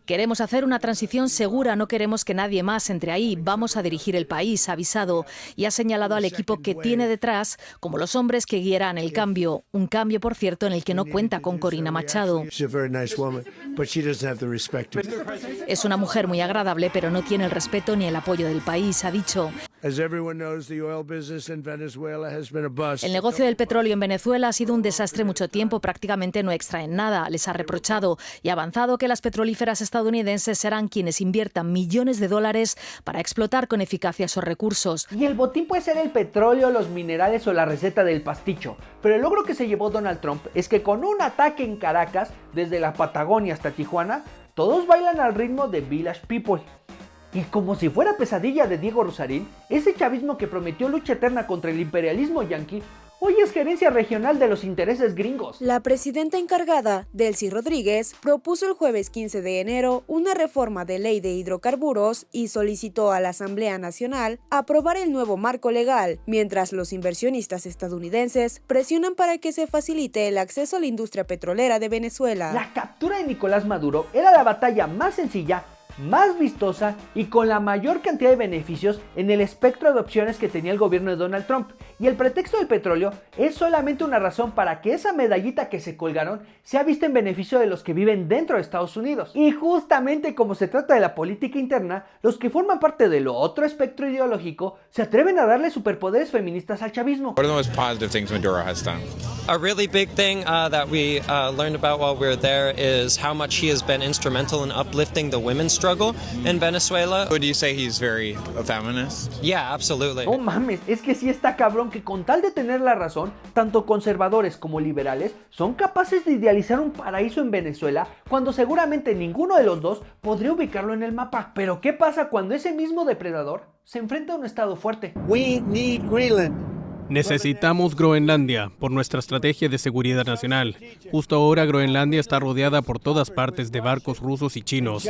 Queremos hacer una transición segura, no queremos que nadie más entre ahí. Vamos a dirigir el país, ha avisado, y ha señalado al equipo que tiene detrás como los hombres que guiarán el cambio. Un cambio, por cierto, en el que no cuenta con Corina Machado. Es una mujer muy agradable, pero no tiene el respeto ni el apoyo del país, ha dicho. El negocio del petróleo en Venezuela ha sido un desastre mucho tiempo, prácticamente no extraen nada, les ha reprochado y ha avanzado que las petrolíferas estadounidenses serán quienes inviertan millones de dólares para explotar con eficacia esos recursos. Y el botín puede ser el petróleo, los minerales o la receta del pasticho, pero el logro que se llevó Donald Trump es que con un ataque en Caracas, desde la Patagonia hasta Tijuana, todos bailan al ritmo de Village People. Y como si fuera pesadilla de Diego Rusarín, ese chavismo que prometió lucha eterna contra el imperialismo yanqui, hoy es gerencia regional de los intereses gringos. La presidenta encargada, Delcy Rodríguez, propuso el jueves 15 de enero una reforma de ley de hidrocarburos y solicitó a la Asamblea Nacional aprobar el nuevo marco legal, mientras los inversionistas estadounidenses presionan para que se facilite el acceso a la industria petrolera de Venezuela. La captura de Nicolás Maduro era la batalla más sencilla más vistosa y con la mayor cantidad de beneficios en el espectro de opciones que tenía el gobierno de Donald Trump. Y el pretexto del petróleo es solamente una razón para que esa medallita que se colgaron sea vista en beneficio de los que viven dentro de Estados Unidos. Y justamente como se trata de la política interna, los que forman parte del otro espectro ideológico se atreven a darle superpoderes feministas al chavismo. What are the most positive things Maduro has done? A really big thing that we learned about while we were there is how much he has been instrumental in uplifting the women's struggle in Venezuela. Would you say he's very a feminist? Yeah, absolutely. No mames, es que sí está cabrón que con tal de tener la razón, tanto conservadores como liberales son capaces de idealizar un paraíso en Venezuela cuando seguramente ninguno de los dos podría ubicarlo en el mapa. Pero ¿qué pasa cuando ese mismo depredador se enfrenta a un estado fuerte? We need Greenland. Necesitamos Groenlandia por nuestra estrategia de seguridad nacional. Justo ahora Groenlandia está rodeada por todas partes de barcos rusos y chinos.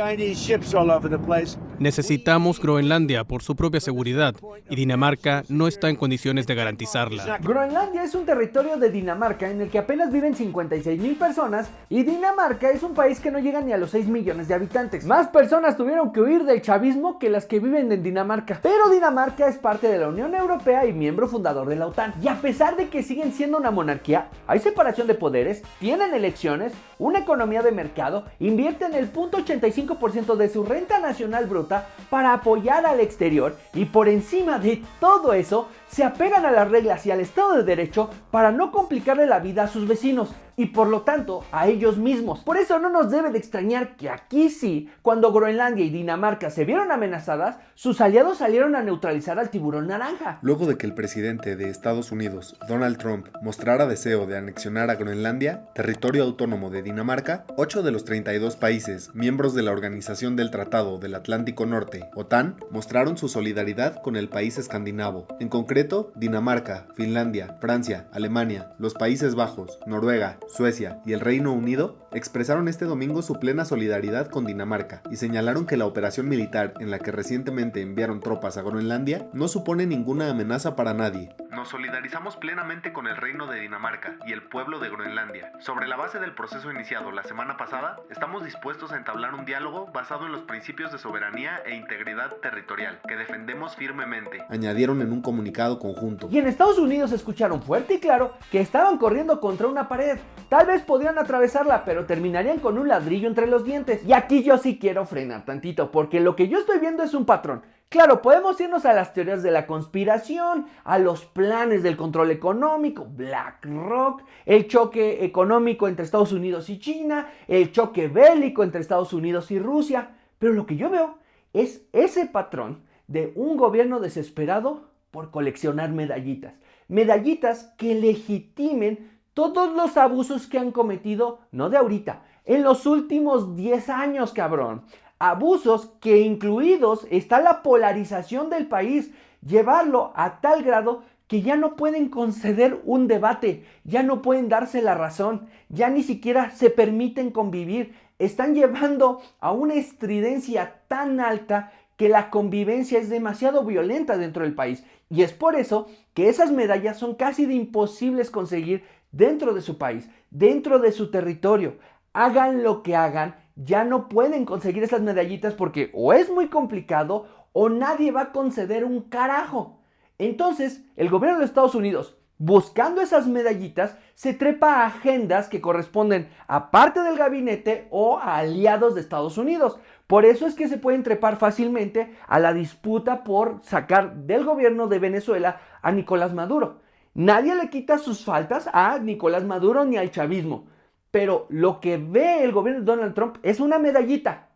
Necesitamos Groenlandia por su propia seguridad y Dinamarca no está en condiciones de garantizarla. Groenlandia es un territorio de Dinamarca en el que apenas viven 56,000 personas y Dinamarca es un país que no llega ni a los 6 millones de habitantes. Más personas tuvieron que huir del chavismo que las que viven en Dinamarca. Pero Dinamarca es parte de la Unión Europea y miembro fundador de la OTAN. Y a pesar de que siguen siendo una monarquía, hay separación de poderes, tienen elecciones, una economía de mercado, invierten el 0.85% de su renta nacional bruta para apoyar al exterior y por encima de todo eso, se apegan a las reglas y al Estado de Derecho para no complicarle la vida a sus vecinos y por lo tanto a ellos mismos. Por eso no nos debe de extrañar que aquí sí, cuando Groenlandia y Dinamarca se vieron amenazadas, sus aliados salieron a neutralizar al tiburón naranja. Luego de que el presidente de Estados Unidos, Donald Trump, mostrara deseo de anexionar a Groenlandia, territorio autónomo de Dinamarca, 8 de los 32 países, miembros de la Organización del Tratado del Atlántico Norte, OTAN, mostraron su solidaridad con el país escandinavo. En concreto, Dinamarca, Finlandia, Francia, Alemania, los Países Bajos, Noruega, Suecia y el Reino Unido expresaron este domingo su plena solidaridad con Dinamarca y señalaron que la operación militar en la que recientemente enviaron tropas a Groenlandia no supone ninguna amenaza para nadie. Nos solidarizamos plenamente con el Reino de Dinamarca y el pueblo de Groenlandia. Sobre la base del proceso iniciado la semana pasada, estamos dispuestos a entablar un diálogo basado en los principios de soberanía e integridad territorial que defendemos firmemente, añadieron en un comunicado conjunto. Y en Estados Unidos escucharon fuerte y claro que estaban corriendo contra una pared. Tal vez podrían atravesarla, pero terminarían con un ladrillo entre los dientes. Y aquí yo sí quiero frenar tantito, porque lo que yo estoy viendo es un patrón. Claro, podemos irnos a las teorías de la conspiración, a los planes del control económico, BlackRock, el choque económico entre Estados Unidos y China, el choque bélico entre Estados Unidos y Rusia. Pero lo que yo veo es ese patrón de un gobierno desesperado por coleccionar medallitas. Medallitas que legitimen todos los abusos que han cometido, no de ahorita, en los últimos 10 años, cabrón. Abusos que incluidos está la polarización del país, llevarlo a tal grado que ya no pueden conceder un debate, ya no pueden darse la razón, ya ni siquiera se permiten convivir. Están llevando a una estridencia tan alta que la convivencia es demasiado violenta dentro del país. Y es por eso que esas medallas son casi de imposibles conseguir dentro de su país, dentro de su territorio. Hagan lo que hagan, ya no pueden conseguir esas medallitas porque o es muy complicado o nadie va a conceder un carajo. Entonces, el gobierno de Estados Unidos, buscando esas medallitas, se trepa a agendas que corresponden a parte del gabinete o a aliados de Estados Unidos. Por eso es que se pueden trepar fácilmente a la disputa por sacar del gobierno de Venezuela a Nicolás Maduro. Nadie le quita sus faltas a Nicolás Maduro ni al chavismo. Pero lo que ve el gobierno de Donald Trump es una medallita.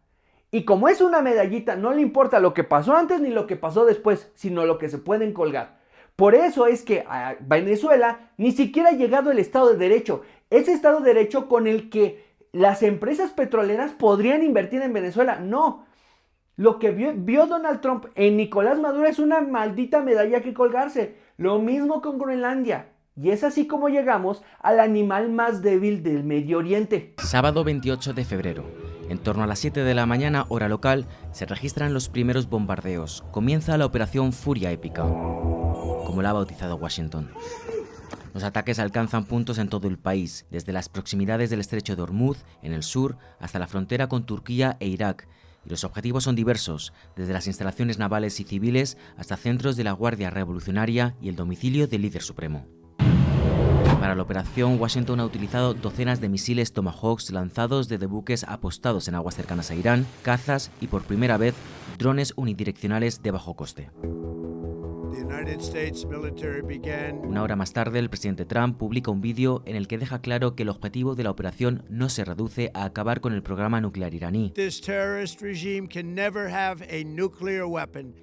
Y como es una medallita, no le importa lo que pasó antes ni lo que pasó después, sino lo que se pueden colgar. Por eso es que a Venezuela ni siquiera ha llegado el Estado de Derecho. Ese Estado de Derecho con el que las empresas petroleras podrían invertir en Venezuela. No. Lo que vio Donald Trump en Nicolás Maduro es una maldita medalla que colgarse. Lo mismo con Groenlandia. Y es así como llegamos al animal más débil del Medio Oriente. Sábado 28 de febrero. En torno a las 7 de la mañana, hora local, se registran los primeros bombardeos. Comienza la operación Furia Épica, como la ha bautizado Washington. Los ataques alcanzan puntos en todo el país, desde las proximidades del estrecho de Hormuz, en el sur, hasta la frontera con Turquía e Irak, Y los objetivos son diversos, desde las instalaciones navales y civiles hasta centros de la Guardia Revolucionaria y el domicilio del líder supremo. Para la operación, Washington ha utilizado docenas de misiles Tomahawks lanzados desde buques apostados en aguas cercanas a Irán, cazas y, por primera vez, drones unidireccionales de bajo coste. Una hora más tarde, el presidente Trump publica un vídeo en el que deja claro que el objetivo de la operación no se reduce a acabar con el programa nuclear iraní.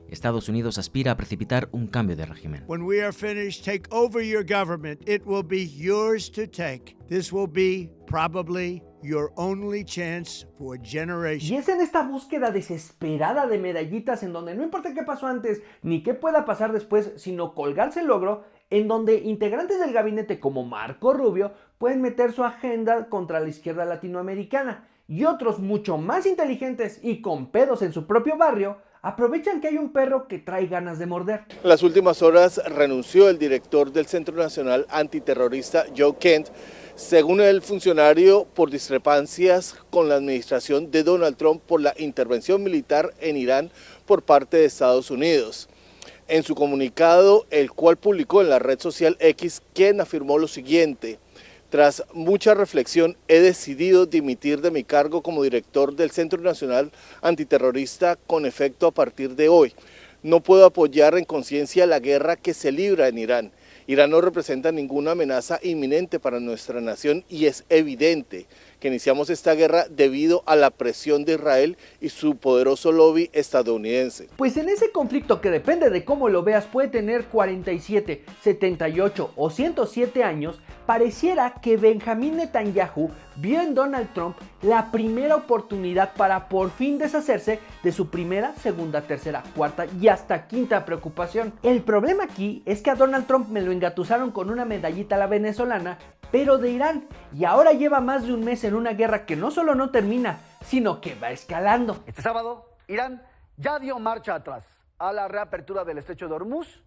Estados Unidos aspira a precipitar un cambio de régimen. When we are finished, take over your government. It will be yours to take. This will be probably your only chance for generations. Y es en esta búsqueda desesperada de medallitas en donde no importa qué pasó antes ni qué pueda pasar después, sino colgarse el logro, en donde integrantes del gabinete como Marco Rubio pueden meter su agenda contra la izquierda latinoamericana y otros mucho más inteligentes y con pedos en su propio barrio aprovechan que hay un perro que trae ganas de morder. En las últimas horas renunció el director del Centro Nacional Antiterrorista, Joe Kent, según el funcionario, por discrepancias con la administración de Donald Trump por la intervención militar en Irán por parte de Estados Unidos. En su comunicado, el cual publicó en la red social X, Kent afirmó lo siguiente: tras mucha reflexión, he decidido dimitir de mi cargo como director del Centro Nacional Antiterrorista con efecto a partir de hoy. No puedo apoyar en conciencia la guerra que se libra en Irán. Irán no representa ninguna amenaza inminente para nuestra nación y es evidente que iniciamos esta guerra debido a la presión de Israel y su poderoso lobby estadounidense. Pues en ese conflicto que depende de cómo lo veas puede tener 47, 78 o 107 años, pareciera que Benjamín Netanyahu vio en Donald Trump la primera oportunidad para por fin deshacerse de su primera, segunda, tercera, cuarta y hasta quinta preocupación. El problema aquí es que a Donald Trump me lo engatusaron con una medallita a la venezolana, pero de Irán, y ahora lleva más de un mes en una guerra que no solo no termina, sino que va escalando. Este sábado, Irán ya dio marcha atrás a la reapertura del estrecho de Hormuz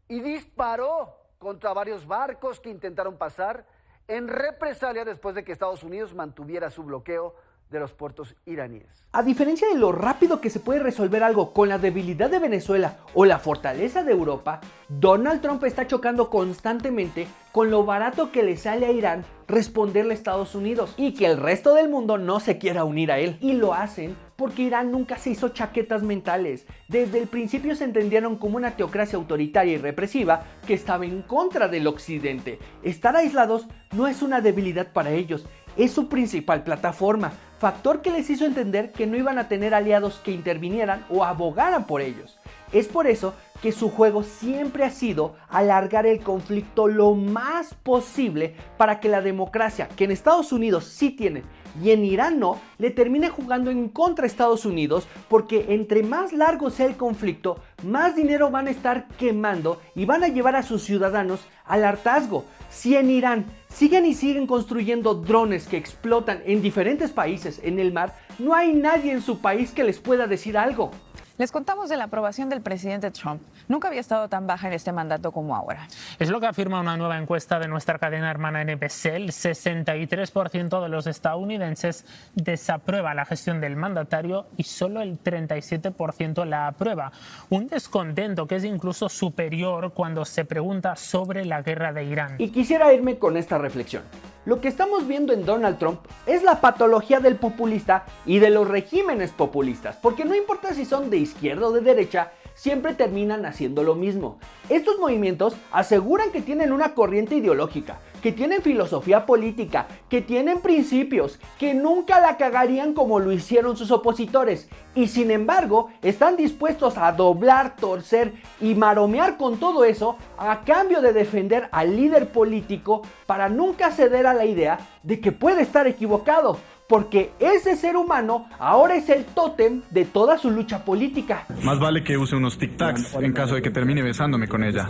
y disparó contra varios barcos que intentaron pasar en represalia después de que Estados Unidos mantuviera su bloqueo de los puertos iraníes. A diferencia de lo rápido que se puede resolver algo con la debilidad de Venezuela o la fortaleza de Europa, Donald Trump está chocando constantemente con lo barato que le sale a Irán responderle a Estados Unidos y que el resto del mundo no se quiera unir a él. Y lo hacen porque Irán nunca se hizo chaquetas mentales. Desde el principio se entendieron como una teocracia autoritaria y represiva que estaba en contra del occidente. Estar aislados no es una debilidad para ellos, es su principal plataforma, factor que les hizo entender que no iban a tener aliados que intervinieran o abogaran por ellos. Es por eso que su juego siempre ha sido alargar el conflicto lo más posible para que la democracia, que en Estados Unidos sí tienen y en Irán no, le termine jugando en contra a Estados Unidos, porque entre más largo sea el conflicto, más dinero van a estar quemando y van a llevar a sus ciudadanos al hartazgo. Si en Irán siguen construyendo drones que explotan en diferentes países en el mar, no hay nadie en su país que les pueda decir algo. Les contamos de la aprobación del presidente Trump. Nunca había estado tan baja en este mandato como ahora. Es lo que afirma una nueva encuesta de nuestra cadena hermana NBC. El 63% de los estadounidenses desaprueba la gestión del mandatario y solo el 37% la aprueba. Un descontento que es incluso superior cuando se pregunta sobre la guerra de Irán. Y quisiera irme con esta reflexión. Lo que estamos viendo en Donald Trump es la patología del populista y de los regímenes populistas, porque no importa si son de izquierda o de derecha, siempre terminan haciendo lo mismo. Estos movimientos aseguran que tienen una corriente ideológica, que tienen filosofía política, que tienen principios, que nunca la cagarían como lo hicieron sus opositores, y sin embargo están dispuestos a doblar, torcer y maromear con todo eso a cambio de defender al líder político para nunca ceder a la idea de que puede estar equivocado, porque ese ser humano ahora es el tótem de toda su lucha política. Más vale que use unos tic-tacs en caso de que termine besándome con ella.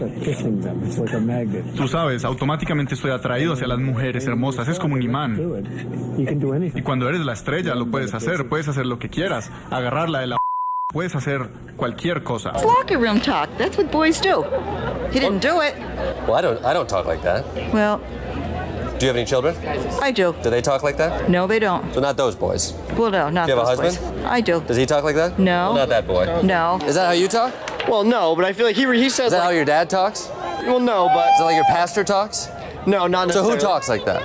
Tú sabes, automáticamente estoy atraído hacia las mujeres hermosas, es como un imán. Y cuando eres la estrella lo puedes hacer lo que quieras, agarrarla de la... Puedes hacer cualquier cosa. It's locker room talk. That's what boys do. He didn't do it. Well, I don't talk like that. Well, Do you have any children? I do. Do they talk like that? No, they don't. So not those boys. Well, no, not Do you have a those husband? boys. I do. Does he talk like that? No. Well, not that boy. No. Is that how you talk? Well, no, but I feel like he says. Is that how your dad talks? Well, no, but. Is that like your pastor talks? No, not So necessarily. who talks like that?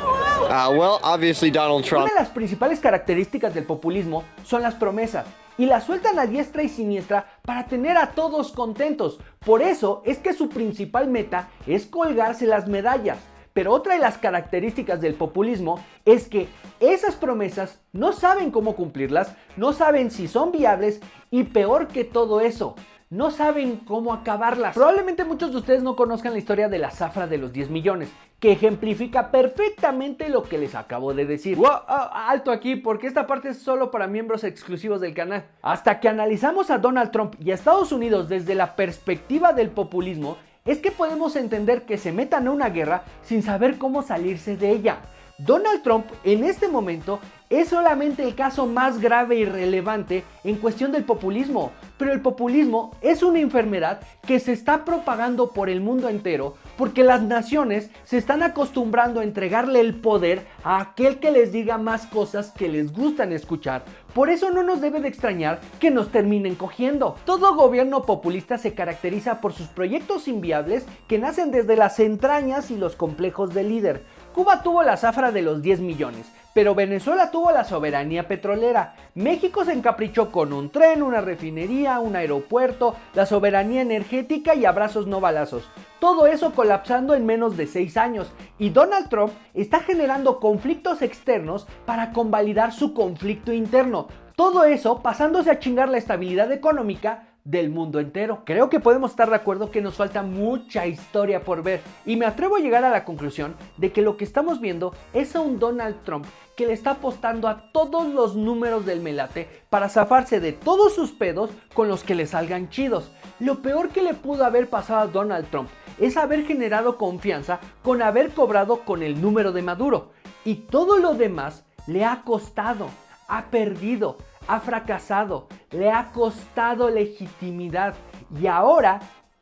Well, obviously Donald Trump. Una de las principales características del populismo son las promesas, y las sueltan a diestra y siniestra para tener a todos contentos. Por eso es que su principal meta es colgarse las medallas. Pero otra de las características del populismo es que esas promesas no saben cómo cumplirlas, no saben si son viables y peor que todo eso, no saben cómo acabarlas. Probablemente muchos de ustedes no conozcan la historia de la zafra de los 10 millones, que ejemplifica perfectamente lo que les acabo de decir. Alto aquí, porque esta parte es solo para miembros exclusivos del canal. Hasta que analizamos a Donald Trump y a Estados Unidos desde la perspectiva del populismo, es que podemos entender que se metan a una guerra sin saber cómo salirse de ella. Donald Trump en este momento es solamente el caso más grave y relevante en cuestión del populismo, pero el populismo es una enfermedad que se está propagando por el mundo entero porque las naciones se están acostumbrando a entregarle el poder a aquel que les diga más cosas que les gustan escuchar. Por eso no nos debe de extrañar que nos terminen cogiendo. Todo gobierno populista se caracteriza por sus proyectos inviables que nacen desde las entrañas y los complejos del líder. Cuba tuvo la zafra de los 10 millones, pero Venezuela tuvo la soberanía petrolera. México se encaprichó con un tren, una refinería, un aeropuerto, la soberanía energética y abrazos no balazos. Todo eso colapsando en menos de 6 años, y Donald Trump está generando conflictos externos para convalidar su conflicto interno. Todo eso pasándose a chingar la estabilidad económica del mundo entero. Creo que podemos estar de acuerdo que nos falta mucha historia por ver, y me atrevo a llegar a la conclusión de que lo que estamos viendo es a un Donald Trump que le está apostando a todos los números del melate para zafarse de todos sus pedos con los que le salgan chidos. Lo peor que le pudo haber pasado a Donald Trump es haber generado confianza con haber cobrado con el número de Maduro, y todo lo demás le ha costado, ha perdido, ha fracasado, le ha costado legitimidad, y ahora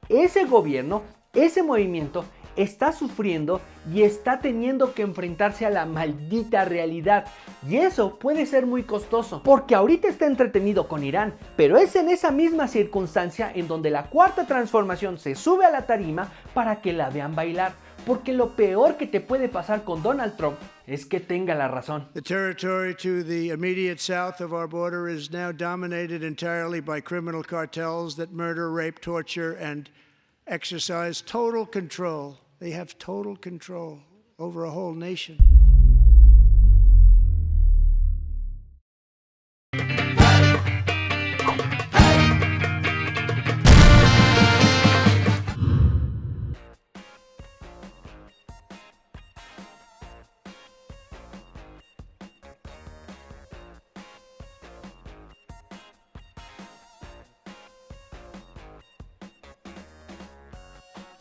ese gobierno, ese movimiento está sufriendo y está teniendo que enfrentarse a la maldita realidad, y eso puede ser muy costoso, porque ahorita está entretenido con Irán, pero es en esa misma circunstancia en donde la cuarta transformación se sube a la tarima para que la vean bailar, porque lo peor que te puede pasar con Donald Trump es que tenga la razón. The territory to the immediate south of our border is now dominated entirely by criminal cartels that murder, rape, torture, and exercise total control. They have total control over a whole nation.